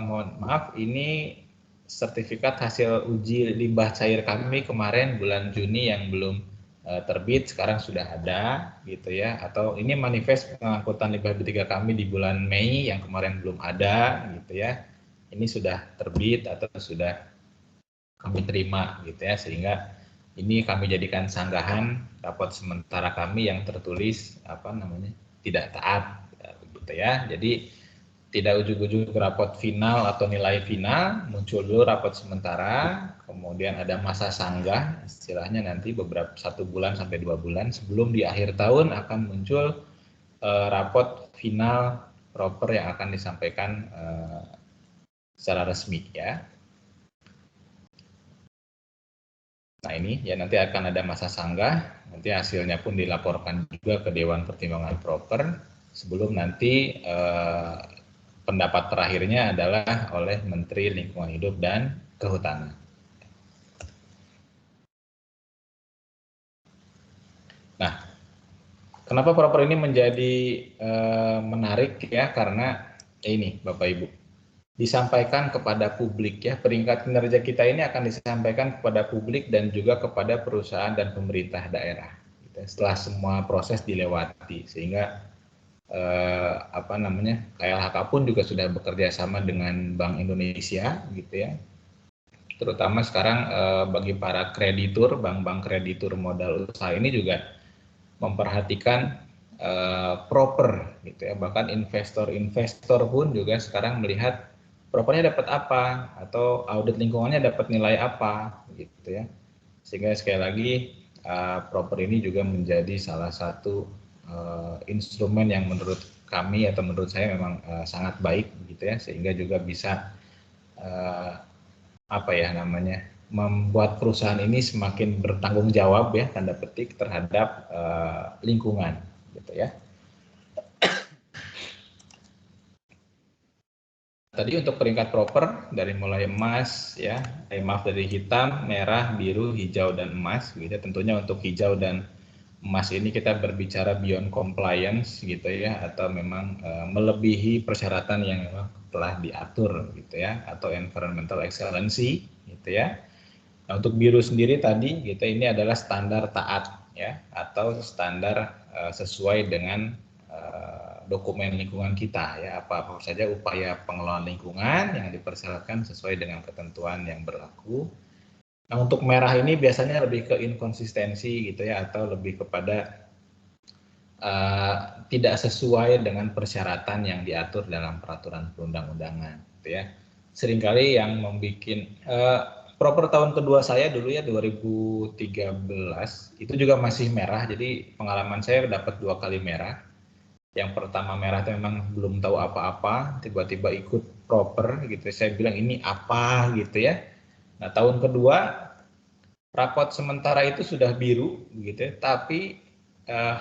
mohon maaf ini sertifikat hasil uji limbah cair kami kemarin bulan Juni yang belum terbit sekarang sudah ada gitu ya, atau ini manifest pengangkutan limbah B3 kami di bulan Mei yang kemarin belum ada gitu ya, ini sudah terbit atau sudah kami terima gitu ya, sehingga ini kami jadikan sanggahan rapot sementara kami yang tertulis apa namanya tidak taat gitu ya. Jadi tidak ujug-ujug rapot final atau nilai final, muncul dulu rapot sementara, kemudian ada masa sanggah, istilahnya nanti beberapa 1 bulan sampai 2 bulan sebelum di akhir tahun akan muncul rapot final proper yang akan disampaikan secara resmi ya. Nah ini ya nanti akan ada masa sanggah, nanti hasilnya pun dilaporkan juga ke Dewan Pertimbangan Proper sebelum nanti pendapat terakhirnya adalah oleh Menteri Lingkungan Hidup dan Kehutanan. Nah, kenapa proper ini menjadi menarik ya, karena ini Bapak Ibu, disampaikan kepada publik ya, peringkat kinerja kita ini akan disampaikan kepada publik dan juga kepada perusahaan dan pemerintah daerah gitu, setelah semua proses dilewati, sehingga apa namanya KLHK pun juga sudah bekerja sama dengan Bank Indonesia gitu ya, terutama sekarang bagi para kreditur, bank-bank kreditur modal usaha ini juga memperhatikan proper gitu ya, bahkan investor pun juga sekarang melihat propernya dapat apa atau audit lingkungannya dapat nilai apa gitu ya, sehingga sekali lagi proper ini juga menjadi salah satu instrumen yang menurut kami atau menurut saya memang sangat baik gitu ya, sehingga juga bisa apa ya namanya membuat perusahaan ini semakin bertanggung jawab ya tanda petik terhadap lingkungan gitu ya. Tadi untuk peringkat proper dari mulai emas ya, maaf dari hitam, merah, biru, hijau dan emas gitu. Tentunya untuk hijau dan emas ini kita berbicara beyond compliance gitu ya, atau memang melebihi persyaratan yang memang telah diatur gitu ya, atau environmental excellency gitu ya. Nah, untuk biru sendiri tadi gitu ini adalah standar taat ya, atau standar sesuai dengan dokumen lingkungan kita ya, apa saja upaya pengelolaan lingkungan yang dipersyaratkan sesuai dengan ketentuan yang berlaku. Nah, untuk merah ini biasanya lebih ke inkonsistensi gitu ya, atau lebih kepada tidak sesuai dengan persyaratan yang diatur dalam peraturan perundang-undangan gitu ya. Seringkali yang membuat proper tahun kedua saya dulu ya 2013 itu juga masih merah, jadi pengalaman saya dapat 2 kali merah. Yang pertama merah itu memang belum tahu apa-apa, tiba-tiba ikut proper gitu. Saya bilang ini apa gitu ya. Nah, tahun kedua rapot sementara itu sudah biru gitu ya, tapi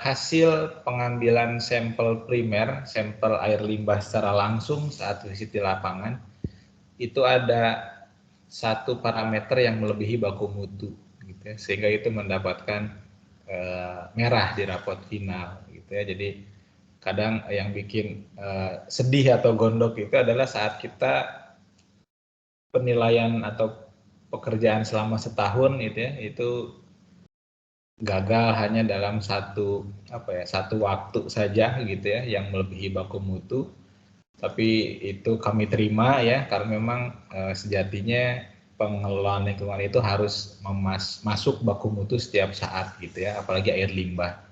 hasil pengambilan sampel primer, sampel air limbah secara langsung saat visit di lapangan itu ada satu parameter yang melebihi baku mutu gitu ya, sehingga itu mendapatkan merah di rapot final gitu ya. Jadi kadang yang bikin sedih atau gondok itu adalah saat kita penilaian atau pekerjaan selama setahun gitu ya, itu gagal hanya dalam satu waktu saja gitu ya, yang melebihi baku mutu. Tapi itu kami terima ya, karena memang sejatinya pengelolaan lingkungan itu harus masuk baku mutu setiap saat gitu ya, apalagi air limbah.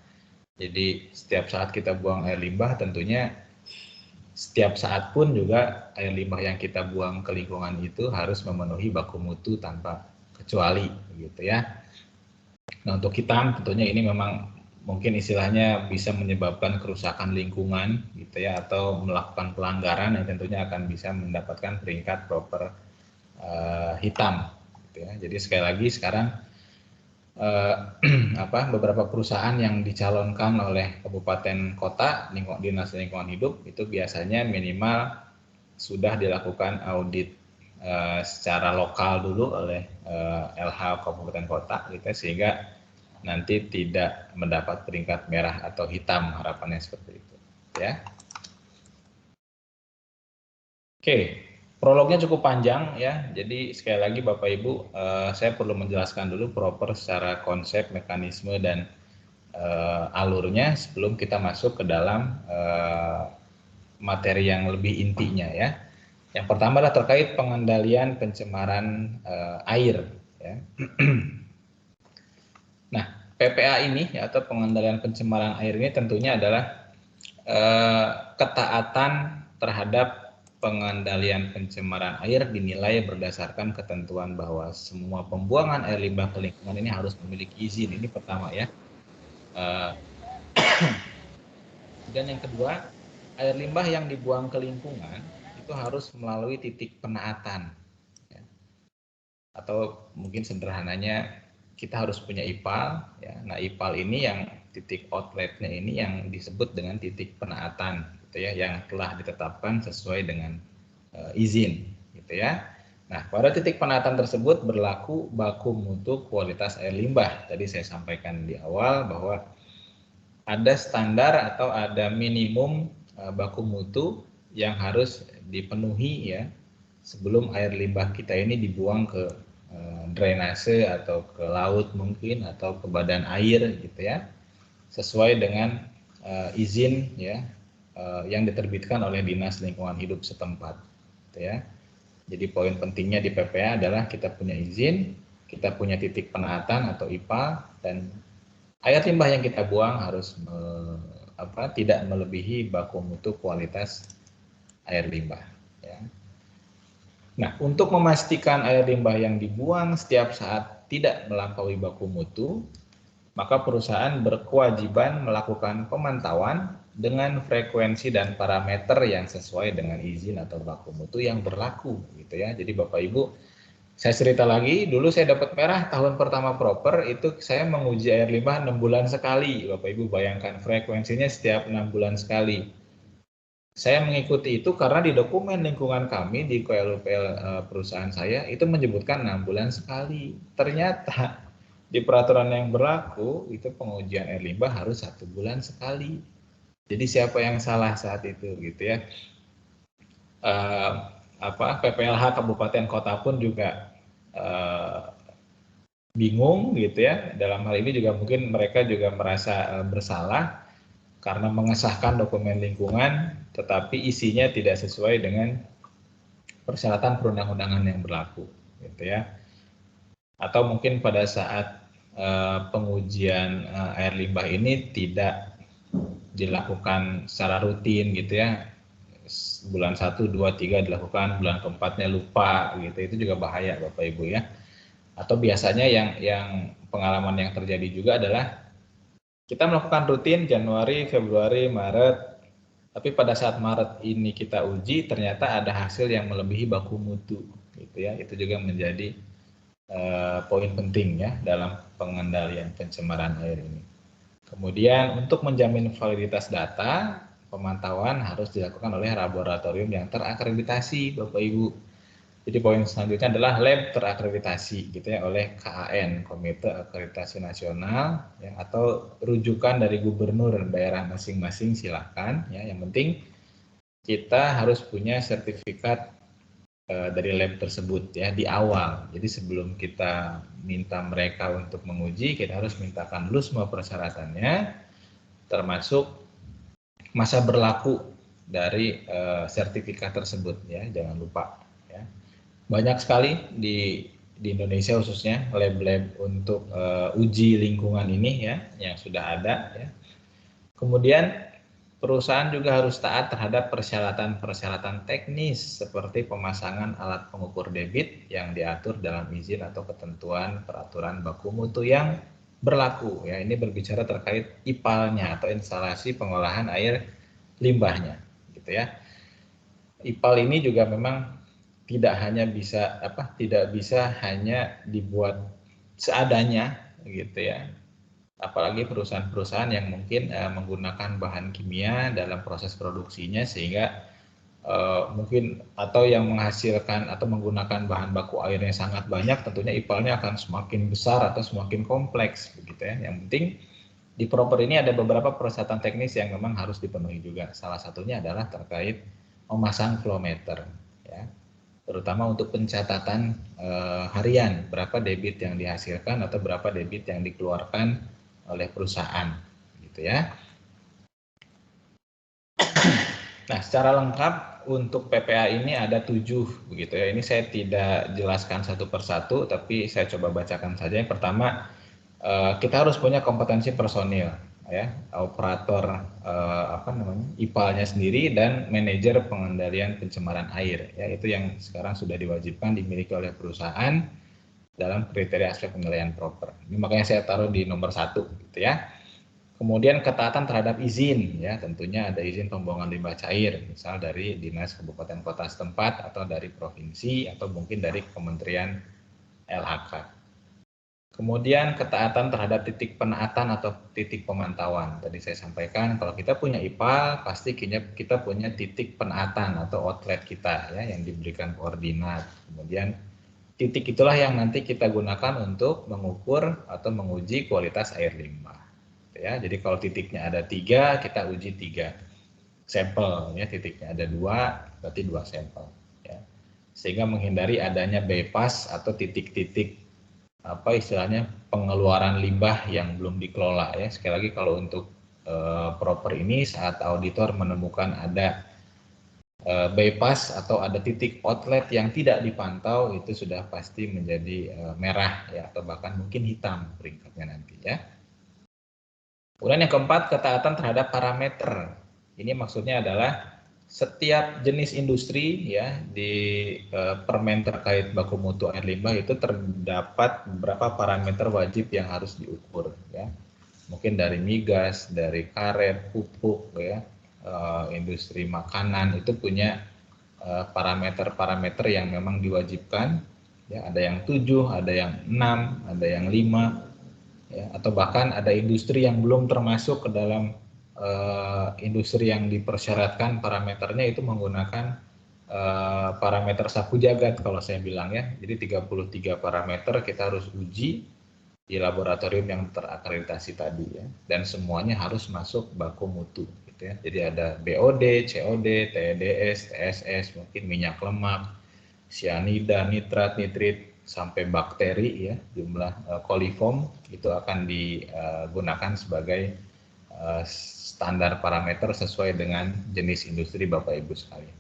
Jadi setiap saat kita buang air limbah, tentunya setiap saat pun juga air limbah yang kita buang ke lingkungan itu harus memenuhi baku mutu tanpa kecuali gitu ya. Nah, untuk hitam tentunya ini memang mungkin istilahnya bisa menyebabkan kerusakan lingkungan gitu ya, atau melakukan pelanggaran yang tentunya akan bisa mendapatkan peringkat proper hitam gitu ya. Jadi sekali lagi sekarang beberapa perusahaan yang dicalonkan oleh kabupaten kota dinas lingkungan hidup itu biasanya minimal sudah dilakukan audit secara lokal dulu oleh LH kabupaten kota gitu ya, sehingga nanti tidak mendapat peringkat merah atau hitam, harapannya seperti itu ya. Oke, prolognya cukup panjang ya, jadi sekali lagi Bapak Ibu, saya perlu menjelaskan dulu proper secara konsep, mekanisme, dan alurnya sebelum kita masuk ke dalam materi yang lebih intinya ya. Yang pertama adalah terkait pengendalian pencemaran air ya. Nah, PPA ini atau pengendalian pencemaran air ini tentunya adalah ketaatan terhadap pengendalian pencemaran air dinilai berdasarkan ketentuan bahwa semua pembuangan air limbah ke lingkungan ini harus memiliki izin. Ini pertama ya. Dan yang kedua, air limbah yang dibuang ke lingkungan itu harus melalui titik penaatan. Ya. Atau mungkin sederhananya kita harus punya IPAL ya. Nah, IPAL ini yang titik outletnya ini yang disebut dengan titik penaatan gitu ya, yang telah ditetapkan sesuai dengan izin gitu ya. Nah, pada titik penaatan tersebut berlaku baku mutu kualitas air limbah. Tadi saya sampaikan di awal bahwa ada standar atau ada minimum baku mutu yang harus dipenuhi ya sebelum air limbah kita ini dibuang ke drainase atau ke laut mungkin atau ke badan air gitu ya, sesuai dengan izin ya yang diterbitkan oleh Dinas Lingkungan Hidup setempat gitu ya. Jadi poin pentingnya di PPA adalah kita punya izin, kita punya titik penaatan atau IPA, dan air limbah yang kita buang harus tidak melebihi baku mutu kualitas air limbah ya. Nah, untuk memastikan air limbah yang dibuang setiap saat tidak melampaui baku mutu, maka perusahaan berkewajiban melakukan pemantauan dengan frekuensi dan parameter yang sesuai dengan izin atau baku mutu yang berlaku gitu ya. Jadi Bapak Ibu, saya cerita lagi, dulu saya dapat merah tahun pertama proper itu saya menguji air limbah 6 bulan sekali. Bapak Ibu bayangkan frekuensinya setiap 6 bulan sekali. Saya mengikuti itu karena di dokumen lingkungan kami di KLUPL perusahaan saya itu menyebutkan 6 bulan sekali. Ternyata di peraturan yang berlaku itu pengujian air limbah harus 1 bulan sekali. Jadi siapa yang salah saat itu gitu ya? PPLH kabupaten kota pun juga bingung gitu ya. Dalam hal ini juga mungkin mereka juga merasa bersalah karena mengesahkan dokumen lingkungan tetapi isinya tidak sesuai dengan persyaratan perundang-undangan yang berlaku gitu ya. Atau mungkin pada saat pengujian air limbah ini tidak dilakukan secara rutin gitu ya. Bulan 1, 2, 3 dilakukan, bulan keempatnya lupa gitu. Itu juga bahaya Bapak Ibu ya. Atau biasanya yang pengalaman yang terjadi juga adalah kita melakukan rutin Januari, Februari, Maret, Tapi pada saat Maret ini kita uji, ternyata ada hasil yang melebihi baku mutu, gitu ya. Itu juga menjadi poin penting ya dalam pengendalian pencemaran air ini. Kemudian untuk menjamin validitas data, pemantauan harus dilakukan oleh laboratorium yang terakreditasi, Bapak Ibu. Jadi poin selanjutnya adalah lab terakreditasi gitu ya oleh KAN, Komite Akreditasi Nasional ya, atau rujukan dari gubernur daerah masing-masing silahkan ya. Yang penting kita harus punya sertifikat dari lab tersebut ya di awal. Jadi sebelum kita minta mereka untuk menguji, kita harus mintakan dulu semua persyaratannya, termasuk masa berlaku dari sertifikat tersebut ya, jangan lupa. Banyak sekali di Indonesia khususnya lab-lab untuk uji lingkungan ini ya yang sudah ada ya. Kemudian perusahaan juga harus taat terhadap persyaratan-persyaratan teknis seperti pemasangan alat pengukur debit yang diatur dalam izin atau ketentuan peraturan baku mutu yang berlaku ya. Ini berbicara terkait IPAL-nya atau instalasi pengolahan air limbahnya gitu ya. IPAL ini juga memang tidak bisa hanya dibuat seadanya gitu ya. Apalagi perusahaan-perusahaan yang mungkin menggunakan bahan kimia dalam proses produksinya sehingga mungkin atau yang menghasilkan atau menggunakan bahan baku airnya sangat banyak, tentunya IPAL-nya akan semakin besar atau semakin kompleks begitu ya. Yang penting di proper ini ada beberapa persyaratan teknis yang memang harus dipenuhi juga. Salah satunya adalah terkait memasang flow meter ya. Terutama untuk pencatatan harian, berapa debit yang dihasilkan atau berapa debit yang dikeluarkan oleh perusahaan, gitu ya. Nah, secara lengkap untuk PPA ini ada 7, begitu ya. Ini saya tidak jelaskan satu persatu, tapi saya coba bacakan saja. Yang pertama, kita harus punya kompetensi personil, ya, operator IPAL-nya sendiri dan manajer pengendalian pencemaran air ya, itu yang sekarang sudah diwajibkan dimiliki oleh perusahaan dalam kriteria aspek penilaian proper. Ini makanya saya taruh di nomor 1 gitu ya. Kemudian ketaatan terhadap izin ya, tentunya ada izin pembuangan limbah cair misal dari dinas kabupaten kota setempat atau dari provinsi atau mungkin dari Kementerian LHK. Kemudian ketaatan terhadap titik penaatan atau titik pemantauan. Tadi saya sampaikan kalau kita punya IPAL pasti kita punya titik penaatan atau outlet kita ya yang diberikan koordinat. Kemudian titik itulah yang nanti kita gunakan untuk mengukur atau menguji kualitas air limbah. Ya, jadi kalau titiknya ada 3, kita uji 3 sampel ya, titiknya ada 2, berarti 2 sampel ya. Sehingga menghindari adanya bypass atau titik-titik istilahnya pengeluaran limbah yang belum dikelola ya. Sekali lagi kalau untuk proper ini saat auditor menemukan ada bypass atau ada titik outlet yang tidak dipantau, itu sudah pasti menjadi merah ya, atau bahkan mungkin hitam peringkatnya nanti ya. Kemudian yang keempat, ketaatan terhadap parameter. Ini maksudnya adalah setiap jenis industri ya di permen terkait baku mutu air limbah itu terdapat beberapa parameter wajib yang harus diukur ya. Mungkin dari migas, dari karet, pupuk ya, industri makanan itu punya parameter-parameter yang memang diwajibkan ya, ada yang 7, ada yang 6, ada yang 5 ya, atau bahkan ada industri yang belum termasuk ke dalam industri yang dipersyaratkan parameternya itu menggunakan parameter sapu jagat kalau saya bilang ya. Jadi 33 parameter kita harus uji di laboratorium yang terakreditasi tadi ya. Dan semuanya harus masuk baku mutu gitu ya. Jadi ada BOD, COD, TEDS, TSS, mungkin minyak lemak, sianida, nitrat, nitrit sampai bakteri ya, jumlah koliform itu akan digunakan sebagai standar parameter sesuai dengan jenis industri Bapak Ibu sekalian.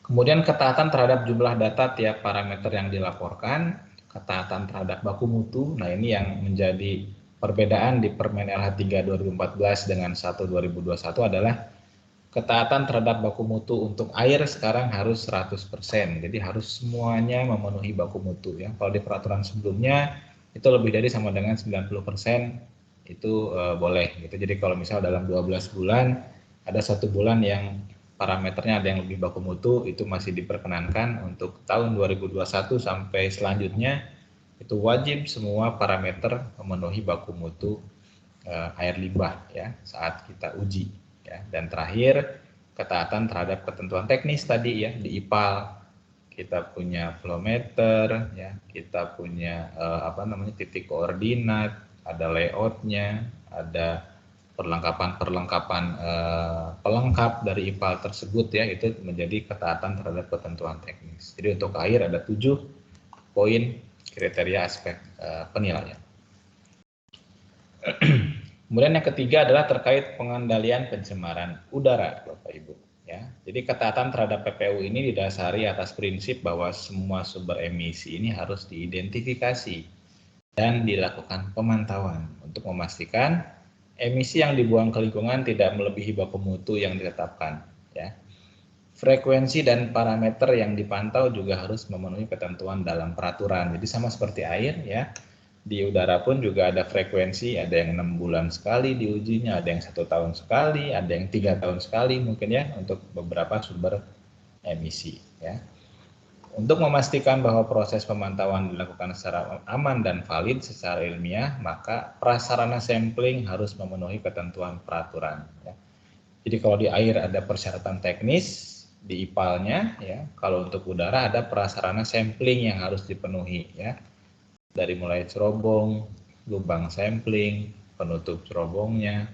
Kemudian ketaatan terhadap jumlah data tiap parameter yang dilaporkan, ketaatan terhadap baku mutu. Nah, ini yang menjadi perbedaan di Permen LH 3 2014 dengan 1 2021 adalah ketaatan terhadap baku mutu untuk air sekarang harus 100%. Jadi harus semuanya memenuhi baku mutu ya. Kalau di peraturan sebelumnya itu lebih dari sama dengan 90% itu boleh gitu. Jadi kalau misal dalam 12 bulan ada 1 bulan yang parameternya ada yang lebih baku mutu, itu masih diperkenankan. Untuk tahun 2021 sampai selanjutnya itu wajib semua parameter memenuhi baku mutu air limbah ya saat kita uji ya. Dan terakhir ketaatan terhadap ketentuan teknis tadi ya, di IPAL kita punya flow meter ya, kita punya titik koordinat, ada layoutnya, ada perlengkapan pelengkap dari IPAL tersebut ya, itu menjadi ketaatan terhadap ketentuan teknis. Jadi untuk air ada 7 poin kriteria aspek penilaian. Kemudian yang ketiga adalah terkait pengendalian pencemaran udara, Bapak Ibu. Ya, jadi ketaatan terhadap PPU ini didasari atas prinsip bahwa semua sumber emisi ini harus diidentifikasi dan dilakukan pemantauan untuk memastikan emisi yang dibuang ke lingkungan tidak melebihi baku mutu yang ditetapkan. Ya. Frekuensi dan parameter yang dipantau juga harus memenuhi ketentuan dalam peraturan. Jadi sama seperti air ya. Di udara pun juga ada frekuensi, ada yang 6 bulan sekali diujinya, ada yang 1 tahun sekali, ada yang 3 tahun sekali mungkin ya untuk beberapa sumber emisi ya. Untuk memastikan bahwa proses pemantauan dilakukan secara aman dan valid secara ilmiah, maka prasarana sampling harus memenuhi ketentuan peraturan ya. Jadi kalau di air ada persyaratan teknis di IPAL-nya ya, kalau untuk udara ada prasarana sampling yang harus dipenuhi ya. Dari mulai cerobong, lubang sampling, penutup cerobongnya,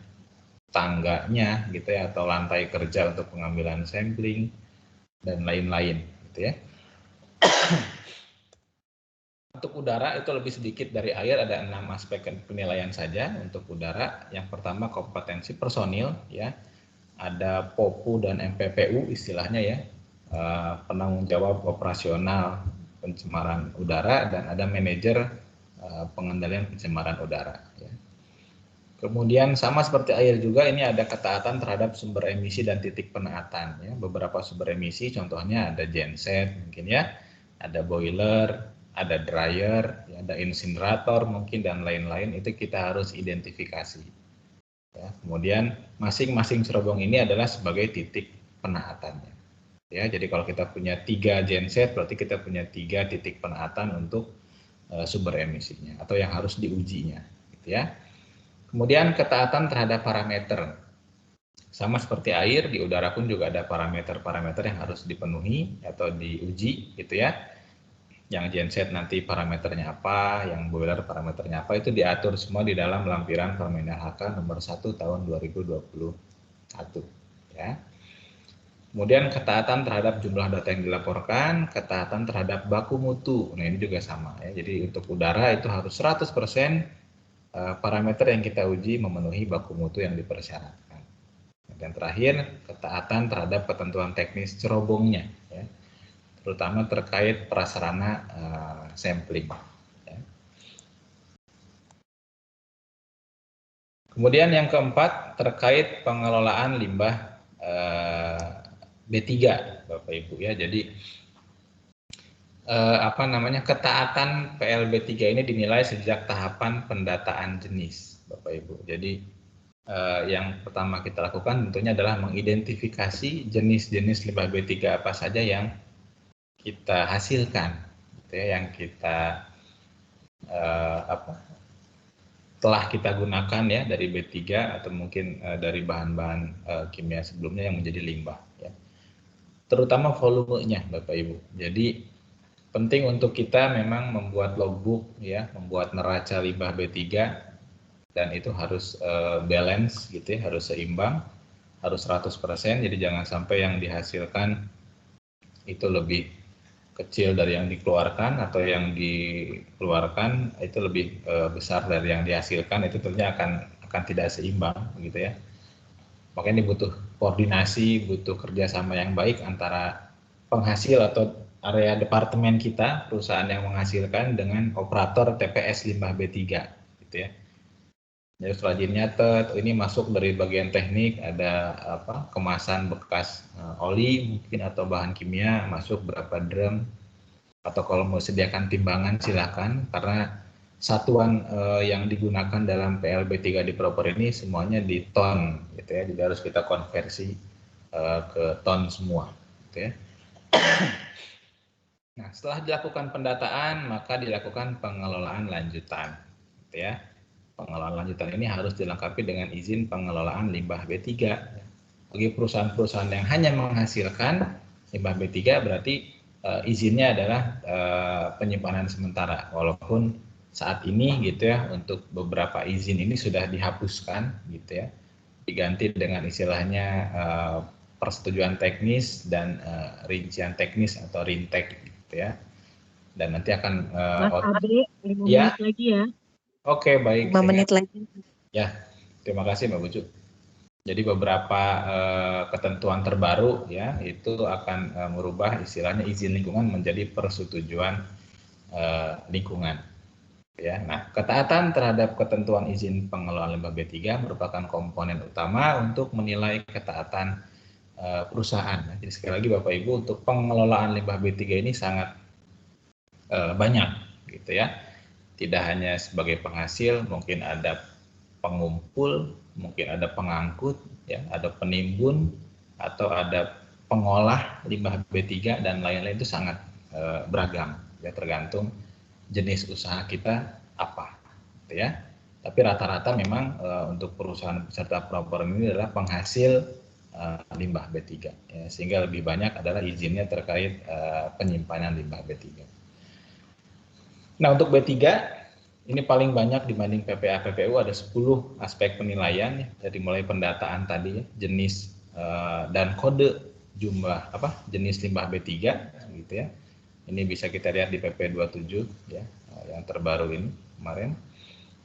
tangganya gitu ya, atau lantai kerja untuk pengambilan sampling dan lain-lain gitu ya. Untuk udara itu lebih sedikit dari air, ada 6 aspek penilaian saja untuk udara. Yang pertama kompetensi personil ya, ada POPU dan MPPU istilahnya ya, penanggung jawab operasional pencemaran udara, dan ada manajer pengendalian pencemaran udara ya. Kemudian sama seperti air juga ini ada ketaatan terhadap sumber emisi dan titik penaatan ya. Beberapa sumber emisi contohnya ada genset mungkin ya, ada boiler, ada dryer, ya, ada insinerator mungkin dan lain-lain, itu kita harus identifikasi ya. Kemudian masing-masing cerobong ini adalah sebagai titik penaatannya. Ya, jadi kalau kita punya 3 genset, berarti kita punya 3 titik penaatan untuk sumber emisinya atau yang harus diujinya, gitu ya. Kemudian ketaatan terhadap parameter, sama seperti air, di udara pun juga ada parameter-parameter yang harus dipenuhi atau diuji, gitu ya. Yang genset nanti parameternya apa, yang boiler parameternya apa, itu diatur semua di dalam lampiran Permendag HK nomor 1 tahun 2021, ya. Kemudian ketaatan terhadap jumlah data yang dilaporkan, ketaatan terhadap baku mutu. Nah, ini juga sama ya. Jadi untuk udara itu harus 100% parameter yang kita uji memenuhi baku mutu yang dipersyaratkan. Dan terakhir, ketaatan terhadap ketentuan teknis cerobongnya ya. Terutama terkait prasarana sampling ya. Kemudian yang keempat terkait pengelolaan limbah B3 Bapak Ibu ya. Jadi ketaatan PLB3 ini dinilai sejak tahapan pendataan jenis Bapak Ibu. Jadi yang pertama kita lakukan tentunya adalah mengidentifikasi jenis-jenis limbah B3 apa saja yang kita hasilkan gitu ya, yang kita telah kita gunakan ya dari B3 atau mungkin dari bahan-bahan kimia sebelumnya yang menjadi limbah ya. Terutama volumenya Bapak Ibu. Jadi penting untuk kita memang membuat logbook ya, membuat neraca limbah B3, dan itu harus balance gitu ya, harus seimbang, harus 100%, jadi jangan sampai yang dihasilkan itu lebih kecil dari yang dikeluarkan atau yang dikeluarkan itu lebih besar dari yang dihasilkan, itu tentunya akan tidak seimbang gitu ya. Makanya ini butuh koordinasi, butuh kerjasama yang baik antara penghasil atau area departemen kita, perusahaan yang menghasilkan, dengan operator TPS limbah B3 gitu ya. Jadi setelah nyatet, ini masuk dari bagian teknik, ada kemasan bekas oli mungkin atau bahan kimia, masuk berapa drum, atau kalau mau sediakan timbangan silakan, karena satuan yang digunakan dalam PLB3 di proper ini semuanya di ton, gitu ya. Jadi harus kita konversi ke ton semua, gitu ya. Nah, setelah dilakukan pendataan, maka dilakukan pengelolaan lanjutan, gitu ya. Pengelolaan lanjutan ini harus dilengkapi dengan izin pengelolaan limbah B3. Bagi perusahaan-perusahaan yang hanya menghasilkan limbah B3 berarti izinnya adalah penyimpanan sementara, walaupun saat ini gitu ya untuk beberapa izin ini sudah dihapuskan gitu ya, diganti dengan istilahnya persetujuan teknis dan rincian teknis atau rintek gitu ya, dan nanti akan Mas Abe, 5 ya. menit lagi ya. Oke, baik. 5 menit lagi. Ya, terima kasih Mbak Bucu. Jadi beberapa ketentuan terbaru ya itu akan merubah istilahnya izin lingkungan menjadi persetujuan lingkungan. Ya, nah ketaatan terhadap ketentuan izin pengelolaan limbah B3 merupakan komponen utama untuk menilai ketaatan perusahaan. Jadi sekali lagi Bapak Ibu, untuk pengelolaan limbah B3 ini sangat banyak, gitu ya. Tidak hanya sebagai penghasil, mungkin ada pengumpul, mungkin ada pengangkut, ya, ada penimbun, atau ada pengolah limbah B3 dan lain-lain, itu sangat beragam, ya, tergantung jenis usaha kita apa, gitu ya. Tapi rata-rata memang untuk perusahaan peserta proper ini adalah penghasil limbah B3, ya, sehingga lebih banyak adalah izinnya terkait penyimpanan limbah B3. Nah, untuk B3 ini paling banyak dibanding PPA PPU, ada 10 aspek penilaian, ya, dari mulai pendataan tadi ya, jenis dan kode jumlah jenis limbah B3 gitu ya. Ini bisa kita lihat di PP 27 ya, yang terbaru ini kemarin.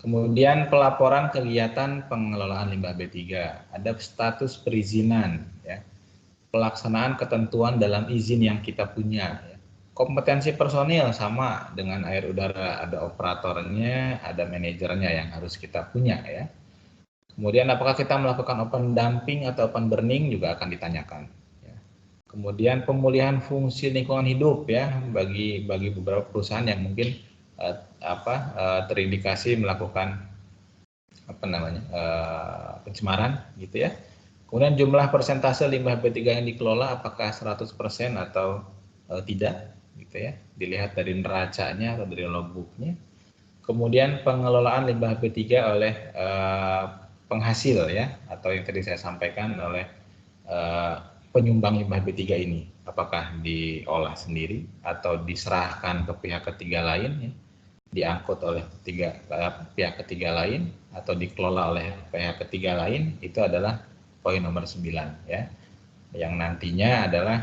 Kemudian pelaporan kegiatan pengelolaan limbah B3, ada status perizinan ya, pelaksanaan ketentuan dalam izin yang kita punya ya. Kompetensi personil sama dengan air udara, ada operatornya, ada manajernya yang harus kita punya ya. Kemudian apakah kita melakukan open dumping atau open burning juga akan ditanyakan. Ya. Kemudian pemulihan fungsi lingkungan hidup ya, bagi beberapa perusahaan yang mungkin terindikasi melakukan pencemaran gitu ya. Kemudian jumlah persentase limbah B3 yang dikelola apakah 100% atau tidak gitu ya, dilihat dari neracanya atau dari logbooknya. Kemudian pengelolaan limbah B3 oleh penghasil ya, atau yang tadi saya sampaikan oleh penyumbang limbah B3 ini, apakah diolah sendiri atau diserahkan ke pihak ketiga lain ya, diangkut oleh pihak ketiga lain atau dikelola oleh pihak ketiga lain. Itu adalah poin nomor 9 ya, yang nantinya adalah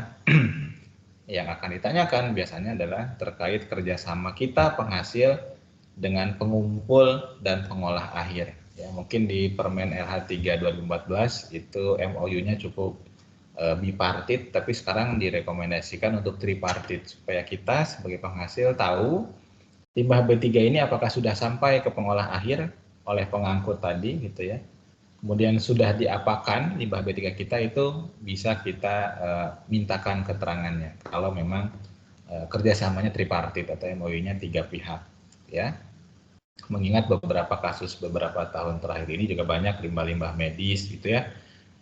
yang akan ditanyakan biasanya adalah terkait kerjasama kita penghasil dengan pengumpul dan pengolah akhir ya. Mungkin di Permen LH 3 2014 itu MOU-nya cukup bipartit, tapi sekarang direkomendasikan untuk tripartit supaya kita sebagai penghasil tahu limbah B3 ini apakah sudah sampai ke pengolah akhir oleh pengangkut tadi gitu ya. Kemudian sudah diapakan limbah B3 kita, itu bisa kita mintakan keterangannya kalau memang kerjasamanya tripartit atau MOU-nya 3 pihak ya. Mengingat beberapa kasus beberapa tahun terakhir ini juga banyak limbah-limbah medis gitu ya,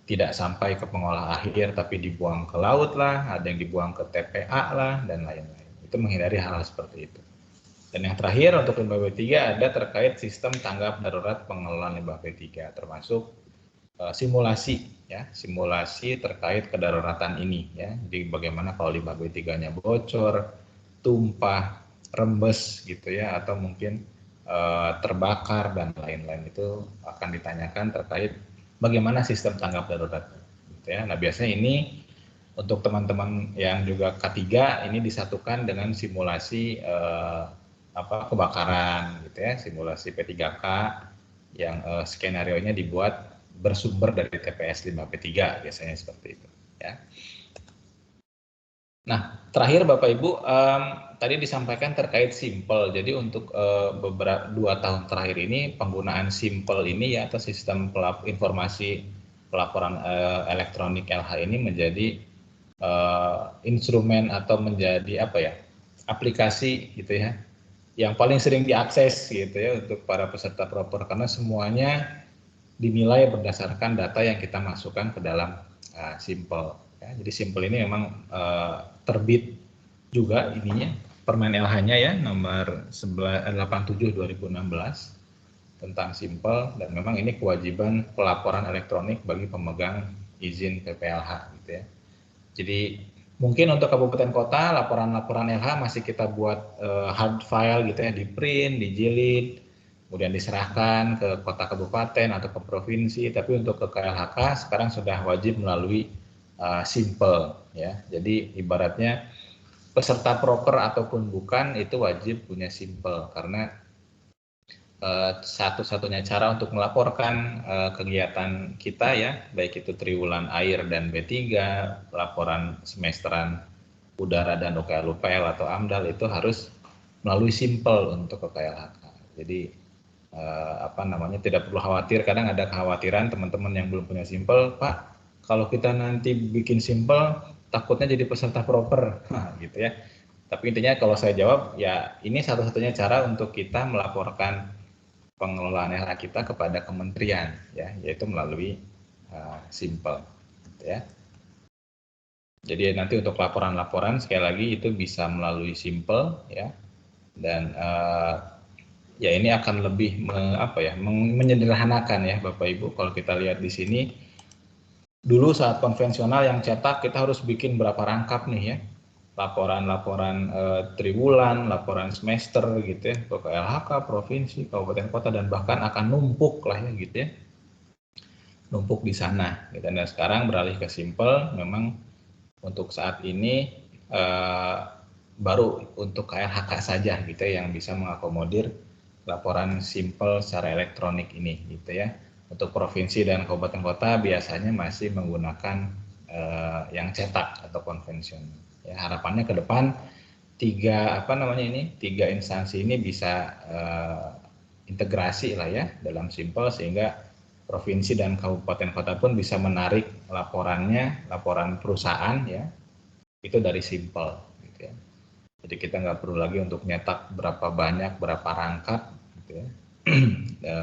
tidak sampai ke pengolah akhir tapi dibuang ke laut lah, ada yang dibuang ke TPA lah dan lain-lain. Itu menghindari hal-hal seperti itu. Dan yang terakhir untuk limbah B3 ada terkait sistem tanggap darurat pengelolaan limbah B3, termasuk simulasi ya, simulasi terkait kedaruratan ini ya. Jadi bagaimana kalau limbah B3-nya bocor, tumpah, rembes gitu ya, atau mungkin terbakar dan lain-lain, itu akan ditanyakan terkait bagaimana sistem tanggap darurat gitu ya. Nah, biasanya ini untuk teman-teman yang juga K3 ini disatukan dengan simulasi kebakaran gitu ya, simulasi P3K yang skenario-nya dibuat bersumber dari TPS 5P3 biasanya seperti itu ya. Nah, terakhir Bapak Ibu, tadi disampaikan terkait simple. Jadi untuk beberapa 2 tahun terakhir ini penggunaan simple ini ya, atau sistem informasi pelaporan elektronik LH ini menjadi instrumen atau menjadi aplikasi gitu ya, yang paling sering diakses gitu ya untuk para peserta proper, karena semuanya dinilai berdasarkan data yang kita masukkan ke dalam Simpel. Ya. Jadi Simpel ini memang terbit juga ininya Permen LH-nya ya nomor 87 2016 tentang Simpel, dan memang ini kewajiban pelaporan elektronik bagi pemegang izin PPLH gitu ya. Jadi mungkin untuk kabupaten kota laporan-laporan LH masih kita buat hard file gitu ya, di print, dijilid, kemudian diserahkan ke kota kabupaten atau ke provinsi. Tapi untuk ke KLHK sekarang sudah wajib melalui Simpel ya. Jadi ibaratnya peserta proper ataupun bukan itu wajib punya Simpel, karena satu-satunya cara untuk melaporkan kegiatan kita ya, baik itu triwulan air dan B3, laporan semesteran udara dan UKL atau AMDAL, itu harus melalui Simpel untuk ke KLHK. Jadi tidak perlu khawatir. Kadang ada kekhawatiran teman-teman yang belum punya Simpel, Pak, kalau kita nanti bikin Simpel takutnya jadi peserta proper gitu ya. Tapi intinya kalau saya jawab ya, ini satu-satunya cara untuk kita melaporkan pengelolaan LH kita kepada kementerian ya, yaitu melalui Simpel gitu ya. Jadi nanti untuk laporan-laporan sekali lagi itu bisa melalui Simpel ya, dan ya ini akan lebih menyederhanakan ya Bapak Ibu. Kalau kita lihat di sini, dulu saat konvensional yang cetak kita harus bikin berapa rangkap nih ya, laporan-laporan triwulan, laporan semester gitu ya, ke LHK, provinsi, kabupaten kota, dan bahkan akan numpuk lah ya gitu ya, numpuk di sana. Gitu. Dan sekarang beralih ke Simpel, memang untuk saat ini baru untuk KLHK saja gitu ya, yang bisa mengakomodir laporan Simpel secara elektronik ini gitu ya. Untuk provinsi dan kabupaten kota biasanya masih menggunakan yang cetak atau konvensional. Ya, harapannya ke depan tiga instansi ini bisa integrasi lah ya dalam Simpel, sehingga provinsi dan kabupaten kota pun bisa menarik laporannya, laporan perusahaan ya, itu dari Simpel gitu ya. Jadi kita nggak perlu lagi untuk nyetak berapa banyak, berapa rangkap gitu ya,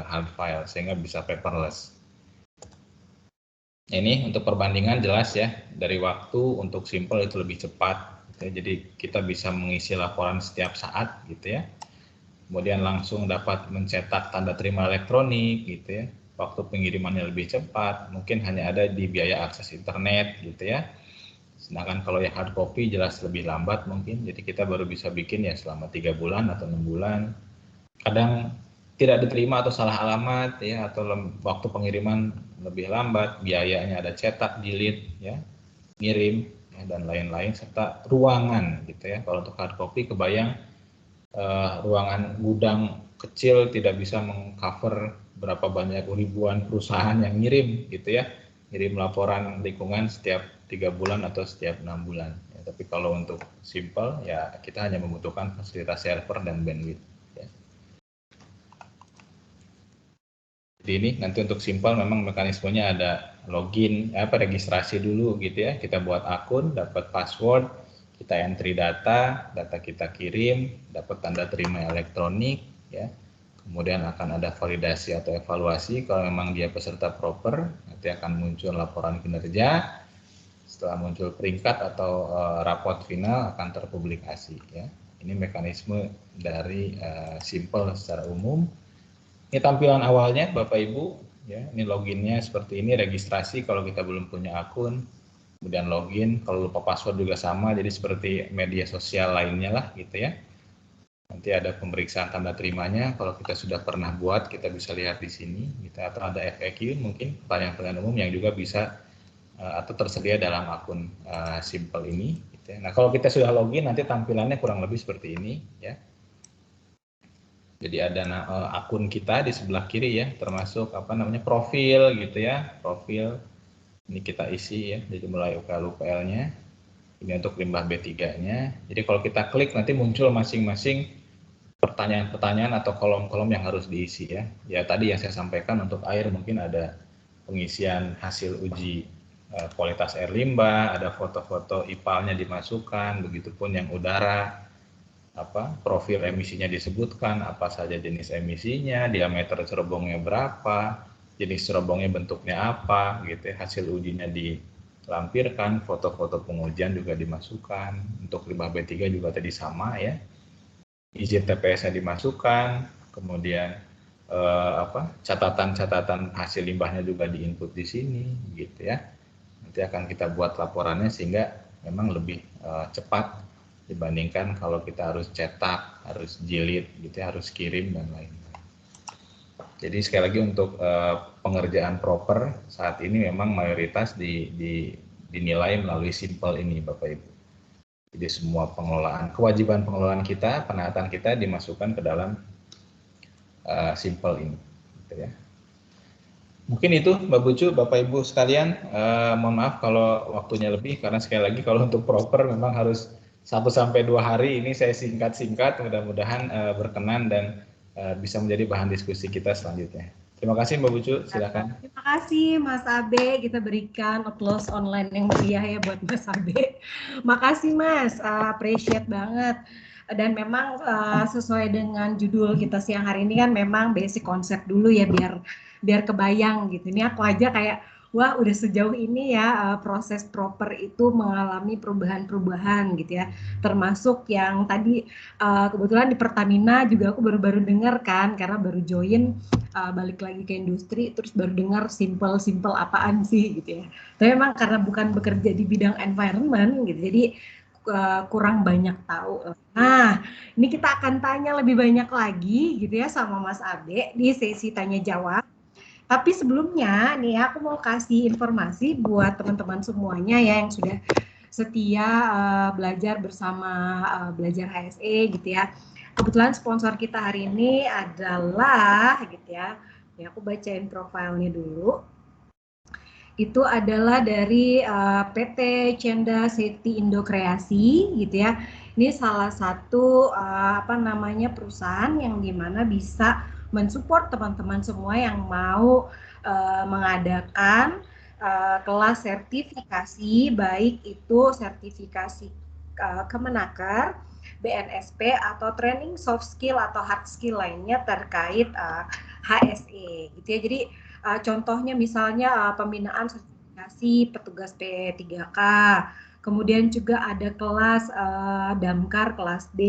hard file, sehingga bisa paperless. Ini untuk perbandingan jelas ya, dari waktu untuk Simpel itu lebih cepat gitu ya. Jadi kita bisa mengisi laporan setiap saat gitu ya, kemudian langsung dapat mencetak tanda terima elektronik gitu ya, waktu pengirimannya lebih cepat, mungkin hanya ada di biaya akses internet gitu ya. Sedangkan kalau yang hard copy jelas lebih lambat mungkin, jadi kita baru bisa bikin ya selama 3 bulan atau 6 bulan. Kadang tidak diterima atau salah alamat ya, atau waktu pengiriman lebih lambat, biayanya ada cetak, jilid ya, ngirim ya, dan lain-lain, serta ruangan gitu ya. Kalau untuk hard copy kebayang ruangan gudang kecil tidak bisa mengcover berapa banyak ribuan perusahaan yang ngirim gitu ya, ngirim laporan lingkungan setiap 3 bulan atau setiap 6 bulan ya. Tapi kalau untuk Simpel ya kita hanya membutuhkan fasilitas server dan bandwidth ya. Jadi ini nanti untuk Simpel memang mekanismenya ada login registrasi dulu gitu ya, kita buat akun, dapat password, kita entry data kita kirim, dapat tanda terima elektronik ya. Kemudian akan ada validasi atau evaluasi, kalau memang dia peserta proper nanti akan muncul laporan kinerja. Setelah muncul peringkat atau raport final akan terpublikasi ya. Ini mekanisme dari Simpel secara umum. Ini tampilan awalnya Bapak Ibu ya, ini loginnya seperti ini, registrasi kalau kita belum punya akun, kemudian login, kalau lupa password juga sama, jadi seperti media sosial lainnya lah gitu ya. Nanti ada pemeriksaan tanda terimanya, kalau kita sudah pernah buat kita bisa lihat di sini gitu, atau ada FAQ mungkin pertanyaan-pertanyaan umum yang juga bisa atau tersedia dalam akun Simpel ini gitu ya. Nah kalau kita sudah login nanti tampilannya kurang lebih seperti ini ya. Jadi ada akun kita di sebelah kiri ya, termasuk profil gitu ya, profil ini kita isi ya, jadi mulai UKL-nya, ini untuk limbah B3-nya. Jadi kalau kita klik nanti muncul masing-masing pertanyaan-pertanyaan atau kolom-kolom yang harus diisi ya. Ya tadi yang saya sampaikan untuk air mungkin ada pengisian hasil uji kualitas air limbah, ada foto-foto IPAL-nya dimasukkan, begitupun yang udara. profil emisinya disebutkan, apa saja jenis emisinya, diameter cerobongnya berapa, jenis cerobongnya bentuknya apa, gitu ya. Hasil ujinya dilampirkan, foto-foto pengujian juga dimasukkan. Untuk limbah B3 juga tadi sama ya. Izin TPS-nya dimasukkan, kemudian catatan-catatan hasil limbahnya juga diinput di sini, gitu ya. Nanti akan kita buat laporannya sehingga memang lebih cepat dibandingkan kalau kita harus cetak, harus jilid, gitu ya, harus kirim dan lain-lain. Jadi sekali lagi untuk pengerjaan proper saat ini memang mayoritas dinilai melalui simple ini, Bapak Ibu. Jadi semua kewajiban pengelolaan kita, penaatan kita dimasukkan ke dalam simple ini, gitu ya. Mungkin itu Mbak Bucu, Bapak Ibu sekalian, mohon maaf kalau waktunya lebih, karena sekali lagi kalau untuk proper memang harus 1-2 hari, ini saya singkat-singkat, mudah-mudahan berkenan dan bisa menjadi bahan diskusi kita selanjutnya. Terima kasih Mbak Bucu, silakan. Terima kasih Mas Abe, kita berikan applause online yang meriah ya buat Mas Abe. Makasih Mas, appreciate banget. Dan memang sesuai dengan judul kita siang hari ini kan memang basic konsep dulu ya biar kebayang gitu. Ini aku aja kayak wah udah sejauh ini ya proses proper itu mengalami perubahan-perubahan gitu ya. Termasuk yang tadi kebetulan di Pertamina juga aku baru-baru dengar kan karena baru join balik lagi ke industri terus baru dengar simple apaan sih gitu ya. Tapi memang karena bukan bekerja di bidang environment gitu. Jadi kurang banyak tahu. Nah, ini kita akan tanya lebih banyak lagi gitu ya sama Mas Abe di sesi tanya jawab. Tapi sebelumnya nih aku mau kasih informasi buat teman-teman semuanya ya yang sudah setia belajar bersama Belajar HSE gitu ya. Kebetulan sponsor kita hari ini adalah gitu ya. Ya aku bacain profilnya dulu. Itu adalah dari PT Cenda Seti Indo Kreasi gitu ya. Ini salah satu perusahaan yang dimana bisa mensupport teman-teman semua yang mau mengadakan kelas sertifikasi, baik itu sertifikasi Kemenaker, BNSP atau training soft skill atau hard skill lainnya terkait HSE gitu ya. Jadi contohnya misalnya pembinaan sertifikasi petugas P3K, kemudian juga ada kelas damkar kelas D,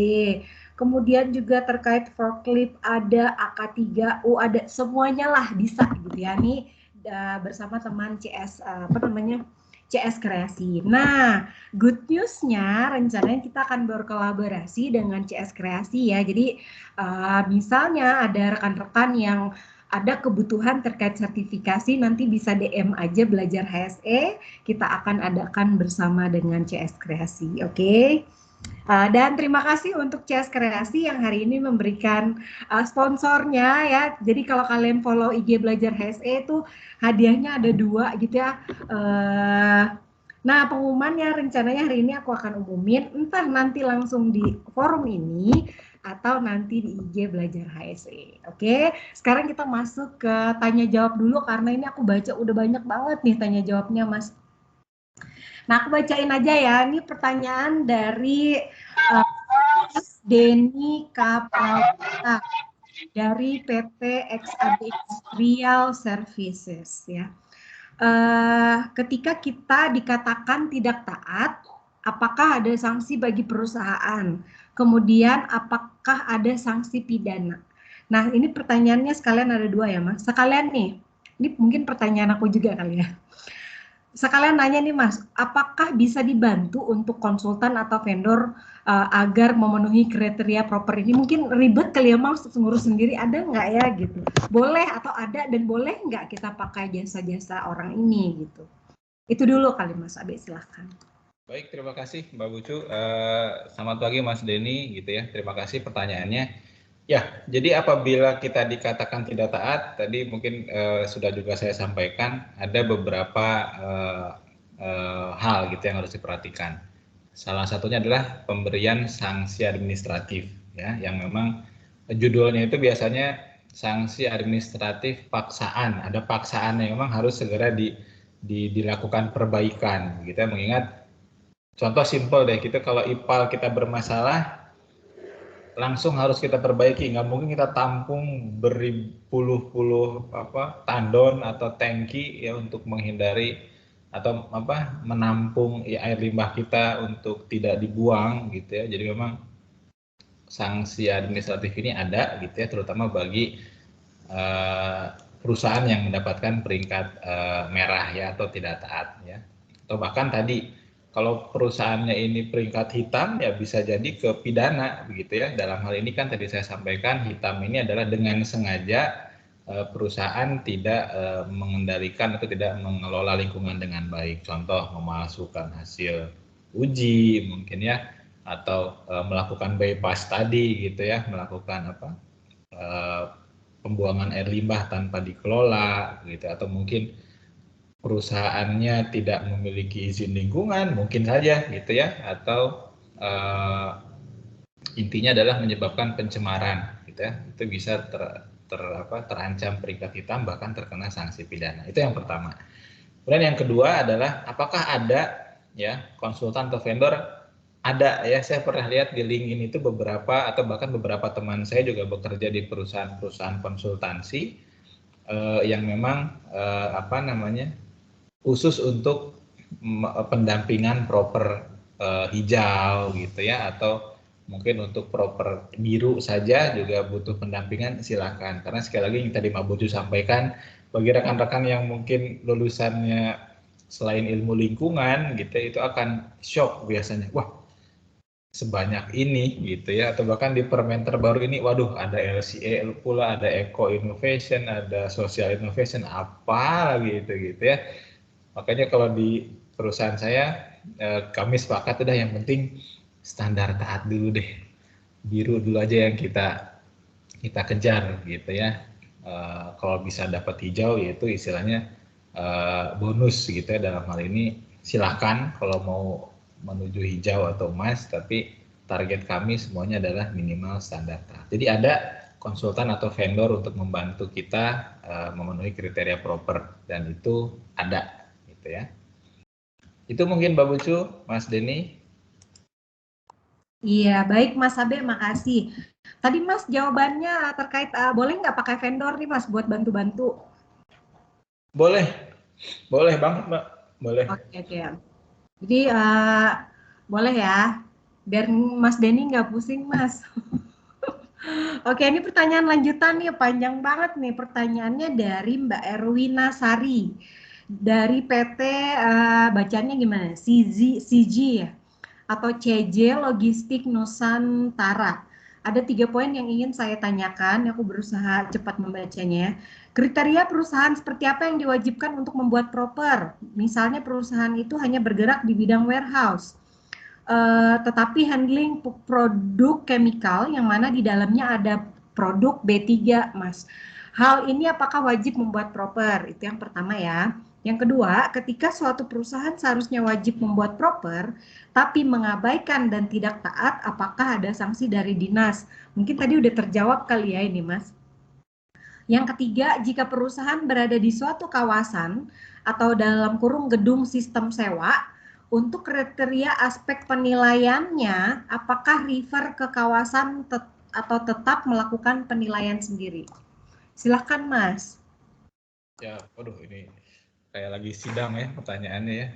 kemudian juga terkait forklift ada AK3U, ada semuanya lah bisa gitu ya nih bersama teman CS CS Kreasi. Nah, good news-nya rencananya kita akan berkolaborasi dengan CS Kreasi ya. Jadi misalnya ada rekan-rekan yang ada kebutuhan terkait sertifikasi, nanti bisa DM aja Belajar HSE, kita akan adakan bersama dengan CS Kreasi, oke? Dan terima kasih untuk CS Kreasi yang hari ini memberikan sponsornya ya. Jadi kalau kalian follow IG Belajar HSE itu hadiahnya ada 2 gitu ya. Nah pengumumannya rencananya hari ini aku akan umumin, entah nanti langsung di forum ini atau nanti di IG Belajar HSE. Oke, sekarang kita masuk ke tanya jawab dulu karena ini aku baca udah banyak banget nih tanya jawabnya Mas. Nah aku bacain aja ya, ini pertanyaan dari Denny Kaprawata dari PT XAD Industrial Services ya. Ketika kita dikatakan tidak taat, apakah ada sanksi bagi perusahaan? Kemudian apakah ada sanksi pidana? Nah ini pertanyaannya sekalian ada 2 ya Mas. Sekalian nih, ini mungkin pertanyaan aku juga kali ya. Sekalian nanya nih Mas, apakah bisa dibantu untuk konsultan atau vendor agar memenuhi kriteria proper ini? Mungkin ribet kali ya Mas, ngurus sendiri, ada nggak ya gitu? Boleh atau ada dan boleh nggak kita pakai jasa-jasa orang ini gitu? Itu dulu kali Mas Abe, silahkan. Baik, terima kasih Mbak Bucu. Selamat pagi Mas Denny, gitu ya. Terima kasih pertanyaannya. Ya, jadi apabila kita dikatakan tidak taat, tadi mungkin sudah juga saya sampaikan, ada beberapa hal gitu yang harus diperhatikan. Salah satunya adalah pemberian sanksi administratif, ya, yang memang judulnya itu biasanya sanksi administratif paksaan. Ada paksaan yang memang harus segera dilakukan perbaikan, gitu ya. Mengingat contoh simpel deh, gitu, kalau IPAL kita bermasalah, langsung harus kita perbaiki. Nggak mungkin kita tampung berpuluh-puluh tandon atau tangki ya untuk menghindari atau menampung ya, air limbah kita untuk tidak dibuang gitu ya. Jadi memang sanksi administratif ini ada gitu ya, terutama bagi perusahaan yang mendapatkan peringkat merah ya atau tidak taat ya. Atau bahkan tadi kalau perusahaannya ini peringkat hitam ya bisa jadi ke pidana begitu ya. Dalam hal ini kan tadi saya sampaikan hitam ini adalah dengan sengaja perusahaan tidak mengendalikan atau tidak mengelola lingkungan dengan baik. Contoh memalsukan hasil uji mungkin ya, atau melakukan bypass tadi gitu ya, melakukan pembuangan air limbah tanpa dikelola gitu, atau mungkin perusahaannya tidak memiliki izin lingkungan mungkin saja gitu ya, atau intinya adalah menyebabkan pencemaran gitu ya, itu bisa terancam peringkat hitam bahkan terkena sanksi pidana. Itu yang pertama. Kemudian yang kedua adalah apakah ada ya konsultan atau vendor. Ada ya, saya pernah lihat di LinkedIn itu beberapa atau bahkan beberapa teman saya juga bekerja di perusahaan-perusahaan konsultansi yang memang khusus untuk pendampingan proper hijau gitu ya, atau mungkin untuk proper biru saja juga butuh pendampingan, silakan. Karena sekali lagi yang tadi Mbak Bucu sampaikan, bagi rekan-rekan yang mungkin lulusannya selain ilmu lingkungan gitu itu akan shock biasanya, wah sebanyak ini gitu ya, atau bahkan di Permen terbaru ini waduh ada LCA pula, ada Eco Innovation, ada Social Innovation, apa gitu ya. Makanya kalau di perusahaan saya kami sepakat udah yang penting standar taat dulu deh, biru dulu aja yang kita kejar gitu ya. Kalau bisa dapat hijau yaitu istilahnya bonus gitu ya, dalam hal ini silahkan kalau mau menuju hijau atau emas, tapi target kami semuanya adalah minimal standar taat. Jadi ada konsultan atau vendor untuk membantu kita memenuhi kriteria proper, dan itu ada gitu ya. Itu mungkin Mbak Bucu, Mas Denny. Iya, baik Mas Abe, makasih. Tadi Mas jawabannya terkait boleh nggak pakai vendor nih Mas buat bantu-bantu? Boleh banget Mbak, boleh. Oke. Jadi boleh ya, biar Mas Denny nggak pusing Mas. Oke, ini pertanyaan lanjutan nih, panjang banget nih pertanyaannya dari Mbak Erwina Sari. Dari PT, bacanya gimana? CG ya? Atau CJ Logistik Nusantara. Ada 3 poin yang ingin saya tanyakan, aku berusaha cepat membacanya. Kriteria perusahaan seperti apa yang diwajibkan untuk membuat proper? Misalnya perusahaan itu hanya bergerak di bidang warehouse, tetapi handling produk chemical yang mana di dalamnya ada produk B3, Mas. Hal ini apakah wajib membuat proper? Itu yang pertama ya. Yang kedua, ketika suatu perusahaan seharusnya wajib membuat proper, tapi mengabaikan dan tidak taat, apakah ada sanksi dari dinas? Mungkin tadi udah terjawab kali ya ini, Mas. Yang ketiga, jika perusahaan berada di suatu kawasan atau dalam kurung gedung sistem sewa, untuk kriteria aspek penilaiannya, apakah refer ke kawasan atau tetap melakukan penilaian sendiri? Silahkan, Mas. Ya, waduh ini kayak lagi sidang ya pertanyaannya ya.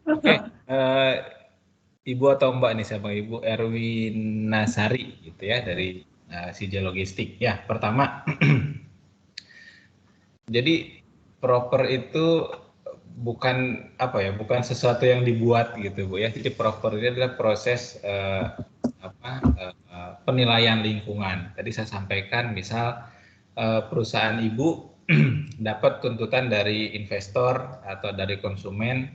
Oke, Ibu atau Mbak nih, sama Ibu Erwina Sari gitu ya, dari CJ Logistik. Ya, pertama, jadi proper itu bukan bukan sesuatu yang dibuat gitu Bu ya. Jadi proper itu adalah proses penilaian lingkungan. Tadi saya sampaikan misal perusahaan Ibu dapat tuntutan dari investor atau dari konsumen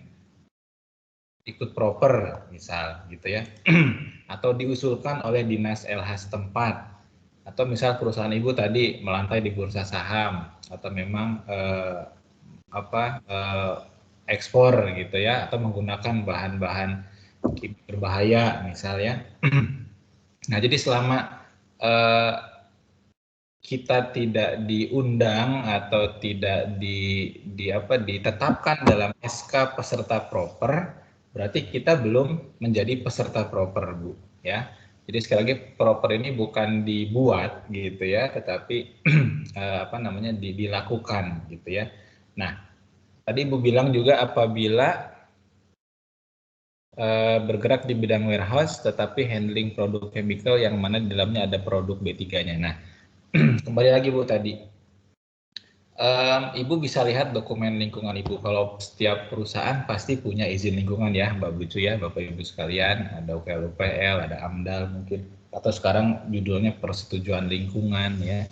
ikut proper misal gitu ya, atau diusulkan oleh dinas LH setempat, atau misal perusahaan Ibu tadi melantai di bursa saham atau memang ekspor gitu ya, atau menggunakan bahan-bahan berbahaya misalnya. Nah, jadi selama kita tidak diundang atau tidak ditetapkan dalam SK peserta proper, berarti kita belum menjadi peserta proper Bu ya. Jadi sekali lagi proper ini bukan dibuat gitu ya, tetapi dilakukan gitu ya. Nah, tadi Ibu bilang juga apabila bergerak di bidang warehouse tetapi handling produk chemical yang mana di dalamnya ada produk B3-nya. Nah, kembali lagi Bu tadi. Ibu bisa lihat dokumen lingkungan Ibu. Kalau setiap perusahaan pasti punya izin lingkungan ya, Mbak Bucu ya, Bapak Ibu sekalian. Ada UPL, ada AMDAL mungkin, atau sekarang judulnya persetujuan lingkungan ya.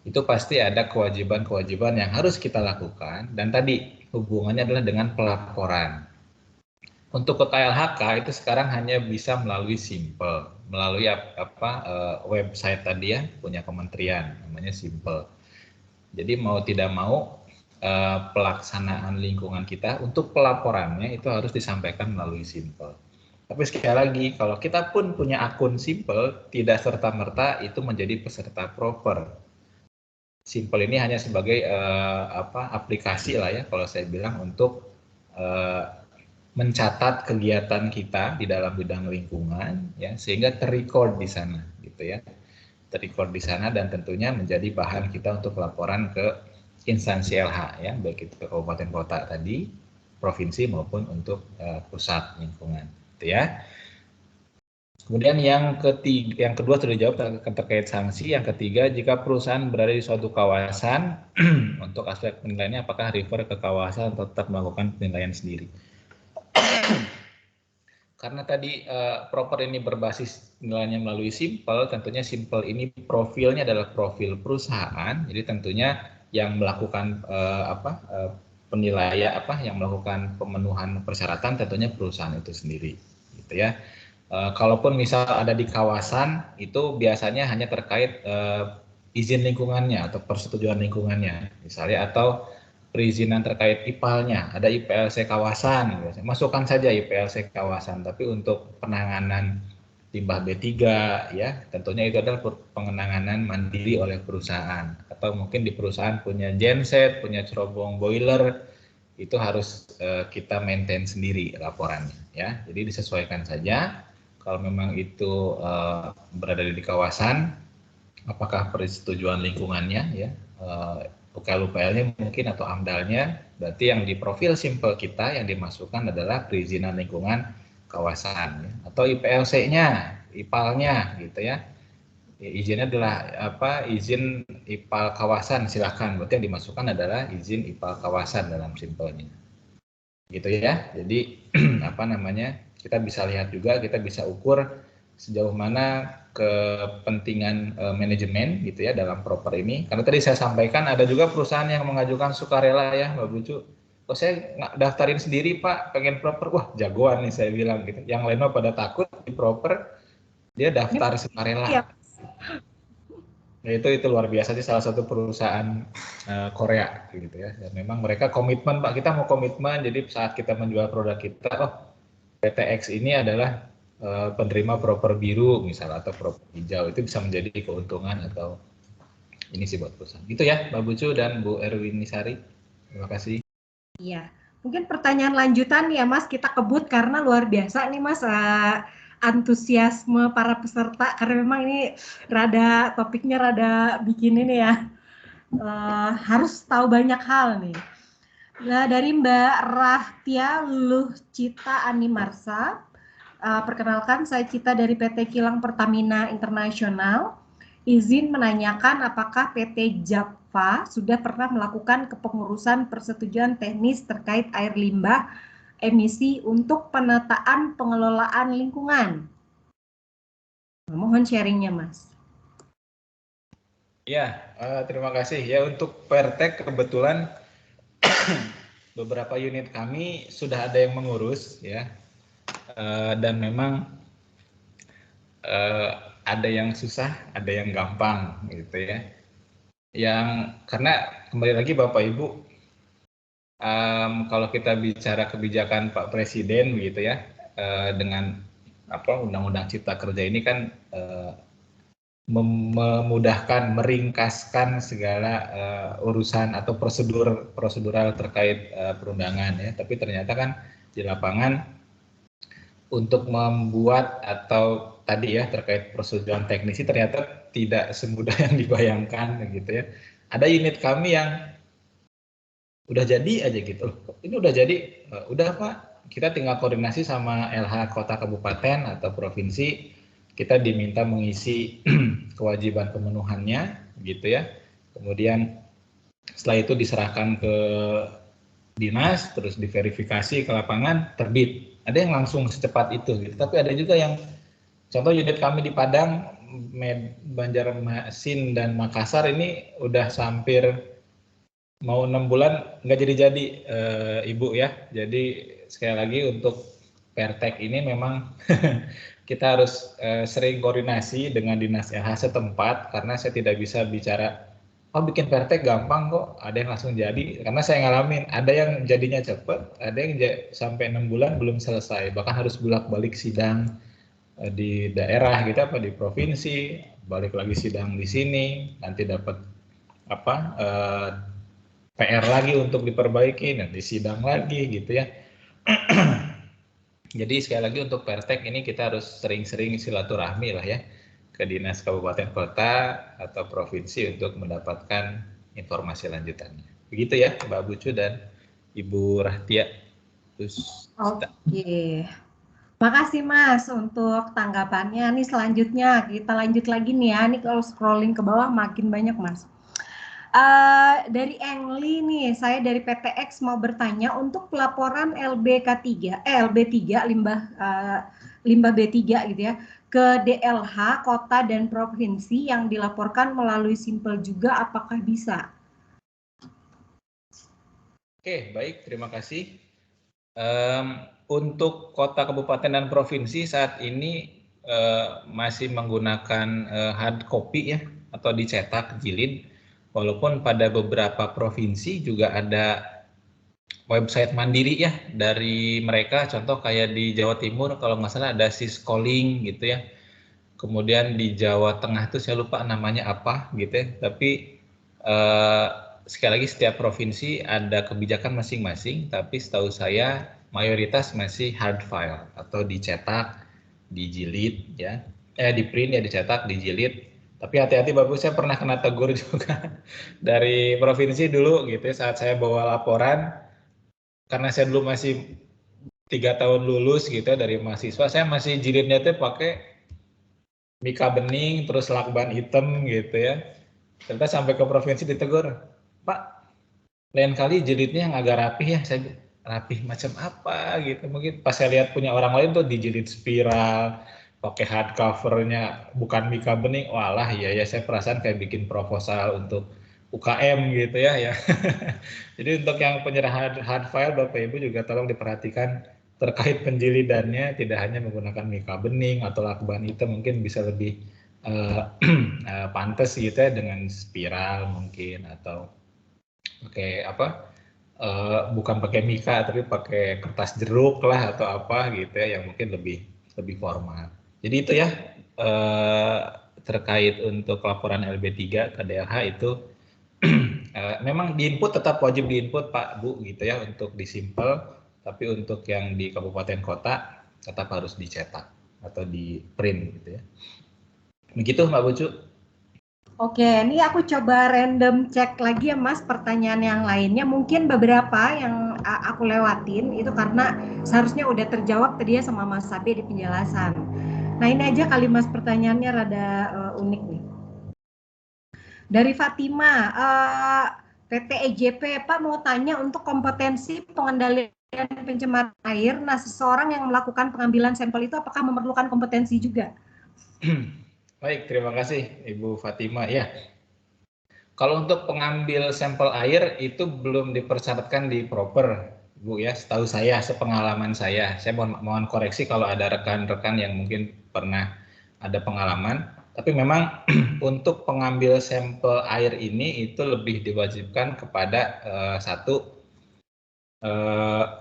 Itu pasti ada kewajiban-kewajiban yang harus kita lakukan. Dan tadi hubungannya adalah dengan pelaporan. Untuk ke KLHK itu sekarang hanya bisa melalui Simple, melalui website tadi ya, punya kementerian, namanya Simple. Jadi mau tidak mau pelaksanaan lingkungan kita untuk pelaporannya itu harus disampaikan melalui Simple. Tapi sekali lagi, kalau kita pun punya akun Simple, tidak serta-merta itu menjadi peserta proper. Simple ini hanya sebagai aplikasi lah ya, kalau saya bilang untuk mencatat kegiatan kita di dalam bidang lingkungan, ya, sehingga terrecord di sana, gitu ya. Terrecord di sana dan tentunya menjadi bahan kita untuk laporan ke instansi LH ya, baik itu ke kabupaten kota tadi, provinsi maupun untuk pusat lingkungan, gitu ya. Kemudian yang kedua sudah dijawab terkait sanksi. Yang ketiga, jika perusahaan berada di suatu kawasan, untuk aspek penilaiannya apakah refer ke kawasan atau tetap melakukan penilaian sendiri. Karena tadi proper ini berbasis nilainya melalui Simple, tentunya Simple ini profilnya adalah profil perusahaan, jadi tentunya yang melakukan penilaian yang melakukan pemenuhan persyaratan tentunya perusahaan itu sendiri, gitu ya. Kalaupun misal ada di kawasan itu biasanya hanya terkait izin lingkungannya atau persetujuan lingkungannya, misalnya atau perizinan terkait IPAL-nya, ada IPLC kawasan, masukkan saja IPLC kawasan, tapi untuk penanganan limbah B3 ya, tentunya itu adalah penanganan mandiri oleh perusahaan, atau mungkin di perusahaan punya genset, punya cerobong boiler, itu harus kita maintain sendiri laporannya ya. Jadi disesuaikan saja kalau memang itu berada di kawasan, apakah persetujuan lingkungannya ya, UKL-UKL-nya mungkin atau AMDAL-nya, berarti yang di profil Simple kita yang dimasukkan adalah perizinan lingkungan kawasan ya. Atau IPLC-nya, IPAL-nya gitu ya. Izinnya adalah izin IPAL kawasan, silakan. Berarti yang dimasukkan adalah izin IPAL kawasan dalam Simple-nya. Gitu ya. Jadi kita bisa lihat juga, kita bisa ukur sejauh mana kepentingan manajemen gitu ya dalam proper ini. Karena tadi saya sampaikan ada juga perusahaan yang mengajukan sukarela ya, Mbak Bucu. Oh, saya nggak daftarin sendiri Pak, pengen proper. Wah, jagoan nih saya bilang gitu. Yang lainnya pada takut di proper, dia daftar sukarela. Iya. Nah, itu luar biasa sih, salah satu perusahaan Korea gitu ya. Dan memang mereka komitmen Pak, kita mau komitmen. Jadi saat kita menjual produk kita, PTX ini adalah penerima proper biru misalnya atau proper hijau, itu bisa menjadi keuntungan atau ini sih buat perusahaan. Gitu ya Mbak Bucu dan Bu Erwinisari. Terima kasih. Iya, mungkin pertanyaan lanjutan ya Mas, kita kebut karena luar biasa nih Mas antusiasme para peserta, karena memang ini topiknya rada bikin ini ya, harus tahu banyak hal nih. Nah, dari Mbak Rahtia Luhcita Animarsa. Perkenalkan, saya Cita dari PT Kilang Pertamina Internasional. Izin menanyakan apakah PT Japfa sudah pernah melakukan kepengurusan persetujuan teknis terkait air limbah emisi untuk penataan pengelolaan lingkungan. Mohon sharingnya, Mas. Ya, terima kasih. Ya, untuk Pertek kebetulan beberapa unit kami sudah ada yang mengurus ya. Dan memang ada yang susah, ada yang gampang gitu ya. Yang karena kembali lagi Bapak Ibu, kalau kita bicara kebijakan Pak Presiden gitu ya, dengan Undang-Undang Cipta Kerja ini kan memudahkan, meringkaskan segala urusan atau prosedural terkait perundangan ya. Tapi ternyata kan di lapangan untuk membuat atau tadi ya terkait persetujuan teknisi ternyata tidak semudah yang dibayangkan gitu ya. Ada unit kami yang udah jadi aja gitu. Ini udah jadi, udah Pak, kita tinggal koordinasi sama LH kota kabupaten atau provinsi, kita diminta mengisi kewajiban pemenuhannya gitu ya. Kemudian setelah itu diserahkan ke dinas, terus diverifikasi ke lapangan, terbit. Ada yang langsung secepat itu gitu. Tapi ada juga yang contoh unit kami di Padang, Banjarmasin dan Makassar ini udah hampir mau 6 bulan nggak jadi-jadi Ibu ya. Jadi sekali lagi untuk Pertek ini memang kita harus sering koordinasi dengan dinas LH setempat karena saya tidak bisa bicara oh bikin Pertek gampang kok, ada yang langsung jadi karena saya ngalamin ada yang jadinya cepat, ada yang sampai 6 bulan belum selesai, bahkan harus bolak-balik sidang di daerah gitu apa di provinsi, balik lagi sidang di sini, nanti dapat apa PR lagi untuk diperbaiki, nanti sidang lagi gitu ya. Jadi sekali lagi untuk Pertek ini kita harus sering-sering silaturahmi lah ya ke dinas kabupaten kota atau provinsi untuk mendapatkan informasi lanjutannya. Begitu ya Mbak Bucu dan Ibu Rahtia. Oke. Makasih Mas untuk tanggapannya. Nih selanjutnya kita lanjut lagi nih ya. Nih kalau scrolling ke bawah makin banyak Mas. Dari Engli nih, saya dari PTX mau bertanya untuk pelaporan LB3 limbah B3 gitu ya ke DLH kota dan provinsi yang dilaporkan melalui simpel juga, apakah bisa? Oke, baik, terima kasih. Untuk kota, kabupaten, dan provinsi saat ini masih menggunakan hard copy ya atau dicetak jilid. Walaupun pada beberapa provinsi juga ada website mandiri ya dari mereka, contoh kayak di Jawa Timur kalau nggak salah ada Siskolink gitu ya. Kemudian di Jawa Tengah itu saya lupa namanya apa gitu ya. Tapi sekali lagi setiap provinsi ada kebijakan masing-masing, tapi setahu saya mayoritas masih hard file atau dicetak, dijilid ya. Di print ya, dicetak, dijilid. Tapi hati-hati Bapak, saya pernah kena tegur juga dari provinsi dulu gitu ya, saat saya bawa laporan, karena saya dulu masih 3 tahun lulus gitu ya dari mahasiswa, saya masih jilidnya tuh pakai mika bening terus lakban hitam gitu ya. Ternyata sampai ke provinsi ditegur, Pak, lain kali jilidnya yang agak rapih ya. Saya rapih macam apa gitu, mungkin pas saya lihat punya orang lain tuh dijilid spiral, pakai hardcovernya bukan mika bening, walah iya ya, saya perasaan kayak bikin proposal untuk UKM gitu ya. Jadi untuk yang penyerahan hard file Bapak Ibu juga tolong diperhatikan terkait penjilidannya, tidak hanya menggunakan mika bening atau lakban hitam, mungkin bisa lebih pantas gitu ya dengan spiral mungkin, atau pakai apa bukan pakai mika tapi pakai kertas jeruk lah atau apa gitu ya, yang mungkin lebih formal. Jadi itu ya terkait untuk laporan LB3 ke DLH itu memang diinput, tetap wajib diinput Pak Bu gitu ya untuk disimpel, tapi untuk yang di kabupaten kota tetap harus dicetak atau di print gitu ya. Begitu Mbak Bucu. Oke, ini aku coba random cek lagi ya Mas pertanyaan yang lainnya. Mungkin beberapa yang aku lewatin itu karena seharusnya udah terjawab tadi ya sama Mas Sabe di penjelasan. Nah ini aja kali Mas pertanyaannya rada unik nih. Dari Fatima, PT EJP Pak mau tanya untuk kompetensi pengendalian pencemaran air. Nah seseorang yang melakukan pengambilan sampel itu apakah memerlukan kompetensi juga? Baik, terima kasih Ibu Fatima ya. Kalau untuk pengambil sampel air itu belum dipersyaratkan di proper, Bu ya. Setahu saya, sepengalaman saya mohon koreksi kalau ada rekan-rekan yang mungkin pernah ada pengalaman. Tapi memang untuk pengambil sampel air ini itu lebih diwajibkan kepada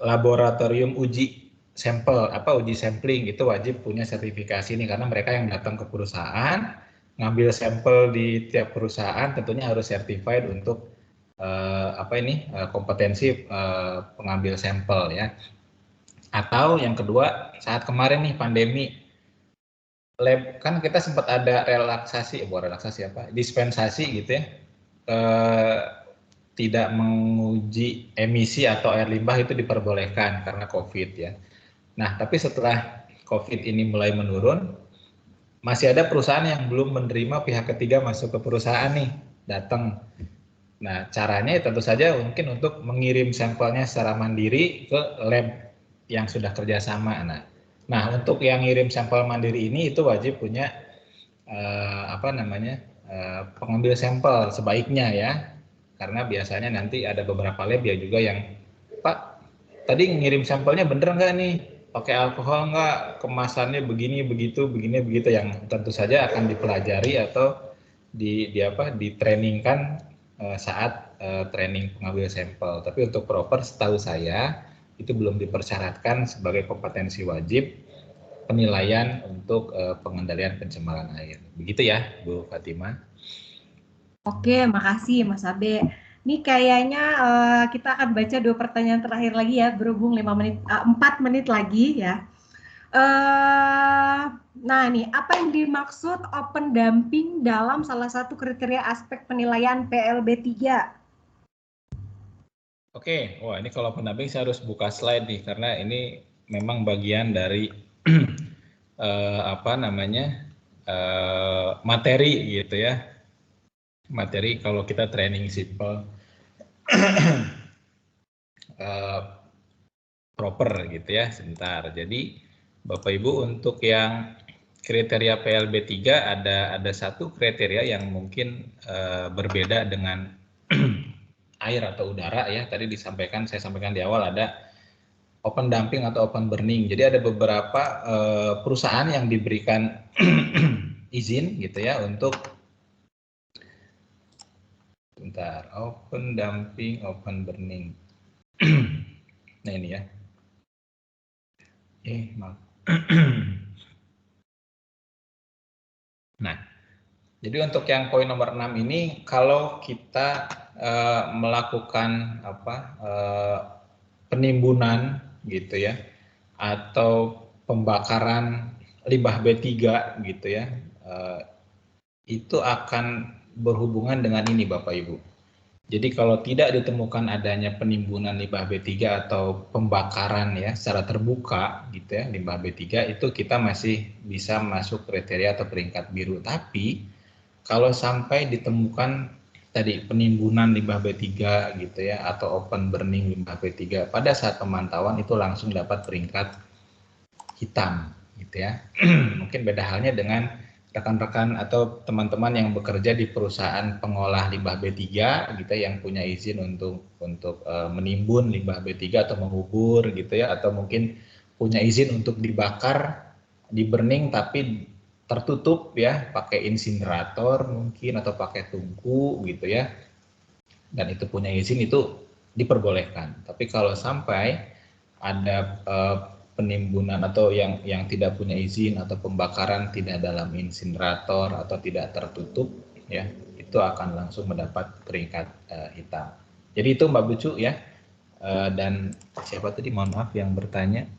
laboratorium uji sampel, uji sampling, itu wajib punya sertifikasi nih, karena mereka yang datang ke perusahaan ngambil sampel di tiap perusahaan tentunya harus certified untuk kompetensi pengambil sampel ya. Atau yang kedua, saat kemarin nih pandemi, lab kan kita sempat ada dispensasi gitu ya, tidak menguji emisi atau air limbah itu diperbolehkan karena COVID ya. Nah, tapi setelah COVID ini mulai menurun, masih ada perusahaan yang belum menerima pihak ketiga masuk ke perusahaan nih, datang. Nah, caranya tentu saja mungkin untuk mengirim sampelnya secara mandiri ke lab yang sudah kerjasama. Nah, untuk yang ngirim sampel mandiri ini itu wajib punya pengambil sampel sebaiknya ya, karena biasanya nanti ada beberapa lab ya juga yang, Pak, tadi ngirim sampelnya bener nggak nih? Pakai alkohol nggak, kemasannya begini begitu yang tentu saja akan dipelajari atau ditrainingkan saat training pengambil sampel. Tapi untuk proper setahu saya itu belum dipersyaratkan sebagai kompetensi wajib penilaian untuk pengendalian pencemaran air. Begitu ya, Bu Fatima. Oke, makasih Mas Abe. Ini kayaknya kita akan baca 2 pertanyaan terakhir lagi ya, berhubung 4 menit lagi ya. Nah nih, apa yang dimaksud open dumping dalam salah satu kriteria aspek penilaian PLB 3? Oke, wah ini kalau open dumping saya harus buka slide nih, karena ini memang bagian dari materi gitu ya. Materi kalau kita training simple proper gitu ya. Sebentar. Jadi Bapak Ibu, untuk yang kriteria PLB 3 ada satu kriteria yang mungkin berbeda dengan air atau udara ya. Tadi saya sampaikan di awal ada open dumping atau open burning. Jadi ada beberapa perusahaan yang diberikan izin gitu ya untuk open dumping, open burning. Nah ini ya. Maaf. Nah, jadi untuk yang poin nomor 6 ini, kalau kita melakukan penimbunan gitu ya, atau pembakaran limbah B3 gitu ya, itu akan berhubungan dengan ini Bapak Ibu. Jadi kalau tidak ditemukan adanya penimbunan limbah B3 atau pembakaran ya secara terbuka gitu ya, limbah B3 itu kita masih bisa masuk kriteria atau peringkat biru. Tapi kalau sampai ditemukan tadi penimbunan limbah B3 gitu ya, atau open burning limbah B3, pada saat pemantauan itu langsung dapat peringkat hitam gitu ya. Mungkin beda halnya dengan rekan-rekan atau teman-teman yang bekerja di perusahaan pengolah limbah B3 gitu yang punya izin untuk menimbun limbah B3 atau mengubur gitu ya, atau mungkin punya izin untuk dibakar, di burning tapi tertutup ya, pakai insinerator mungkin atau pakai tungku gitu ya, dan itu punya izin, itu diperbolehkan. Tapi kalau sampai ada penimbunan atau yang tidak punya izin atau pembakaran tidak dalam insinerator atau tidak tertutup ya, itu akan langsung mendapat peringkat hitam. Jadi itu Mbak Bucu ya. Dan siapa tadi, mohon maaf yang bertanya.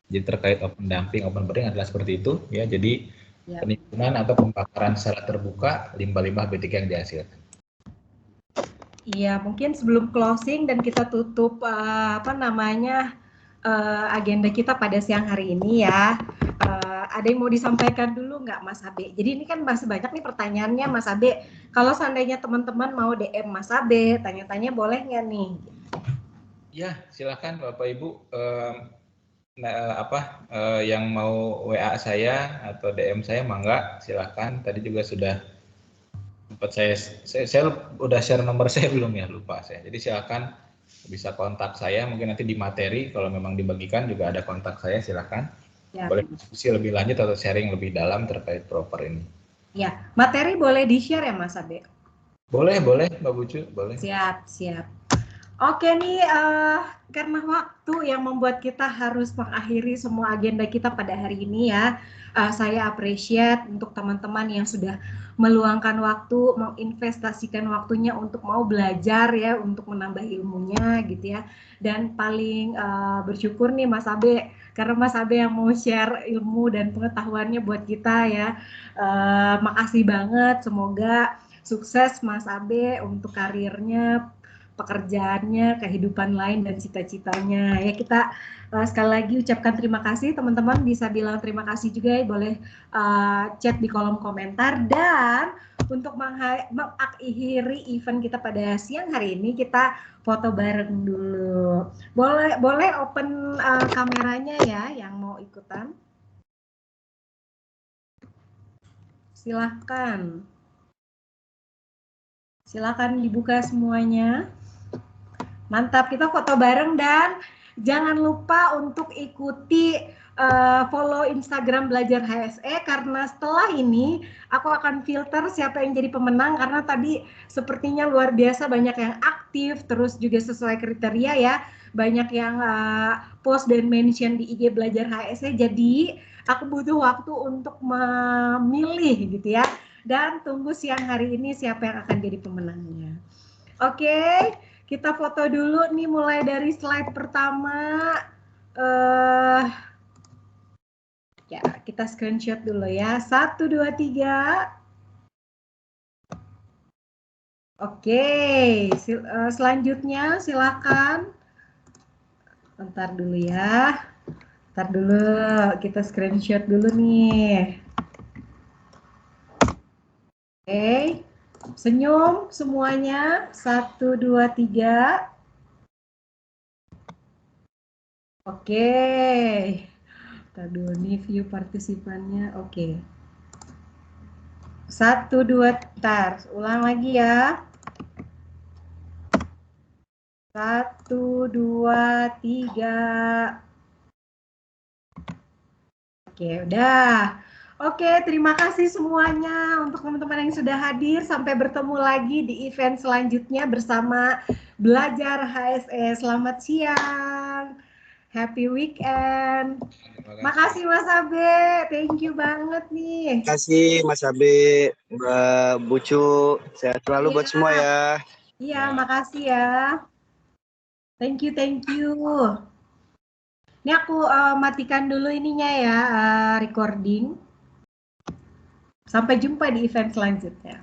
Jadi terkait open dumping, open burning adalah seperti itu ya. Jadi penimbunan atau pembakaran secara terbuka limbah-limbah B3 yang dihasilkan. Iya, mungkin sebelum closing dan kita tutup agenda kita pada siang hari ini ya, ada yang mau disampaikan dulu nggak Mas Abe? Jadi ini kan masih banyak nih pertanyaannya Mas Abe. Kalau seandainya teman-teman mau DM Mas Abe, tanya-tanya boleh nggak nih? Ya, silakan Bapak Ibu. Yang mau WA saya atau DM saya mangga, silakan. Tadi juga sudah sempat saya udah share nomor saya belum ya, lupa saya. Jadi silakan bisa kontak saya, mungkin nanti di materi kalau memang dibagikan juga ada kontak saya, silakan. Ya. Boleh diskusi lebih lanjut atau sharing lebih dalam terkait proper ini. Ya, materi boleh di-share ya Mas Abe? Boleh Mbak Bucu, boleh. Siap. Oke nih, karena waktu yang membuat kita harus mengakhiri semua agenda kita pada hari ini ya. Saya appreciate untuk teman-teman yang sudah meluangkan waktu, menginvestasikan waktunya untuk mau belajar ya, untuk menambah ilmunya gitu ya. Dan paling bersyukur nih Mas Abe, karena Mas Abe yang mau share ilmu dan pengetahuannya buat kita ya. Makasih banget, semoga sukses Mas Abe untuk karirnya, pekerjaannya, kehidupan lain dan cita-citanya. Ya kita sekali lagi ucapkan terima kasih, teman-teman bisa bilang terima kasih juga ya, boleh chat di kolom komentar. Dan untuk mengakhiri event kita pada siang hari ini, kita foto bareng dulu. Boleh open kameranya ya yang mau ikutan. Silakan. Silakan dibuka semuanya. Mantap, kita foto bareng dan jangan lupa untuk ikuti follow Instagram Belajar HSE karena setelah ini aku akan filter siapa yang jadi pemenang karena tadi sepertinya luar biasa banyak yang aktif terus juga sesuai kriteria ya, banyak yang post dan mention di IG Belajar HSE, jadi aku butuh waktu untuk memilih gitu ya, dan tunggu siang hari ini siapa yang akan jadi pemenangnya. Oke. Kita foto dulu nih mulai dari slide pertama. Ya, kita screenshot dulu ya. 1, 2, 3. Oke, selanjutnya silakan. Bentar dulu ya. Bentar dulu, kita screenshot dulu nih. Oke. Senyum semuanya. 1, 2, 3. Oke. Kita dulu nih view partisipannya. Oke. 1, 2, tar. Ulang lagi ya. 1, 2, 3. Oke, udah. Oke, terima kasih semuanya untuk teman-teman yang sudah hadir. Sampai bertemu lagi di event selanjutnya bersama Belajar HSE. Selamat siang. Happy weekend. Makasih Mas Abe. Thank you banget nih. Terima kasih Mas Abe, Mbak Bucu. Sehat selalu buat semua ya. Iya, makasih ya. Thank you, thank you. Ini aku matikan dulu ininya ya, recording. Sampai jumpa di event selanjutnya.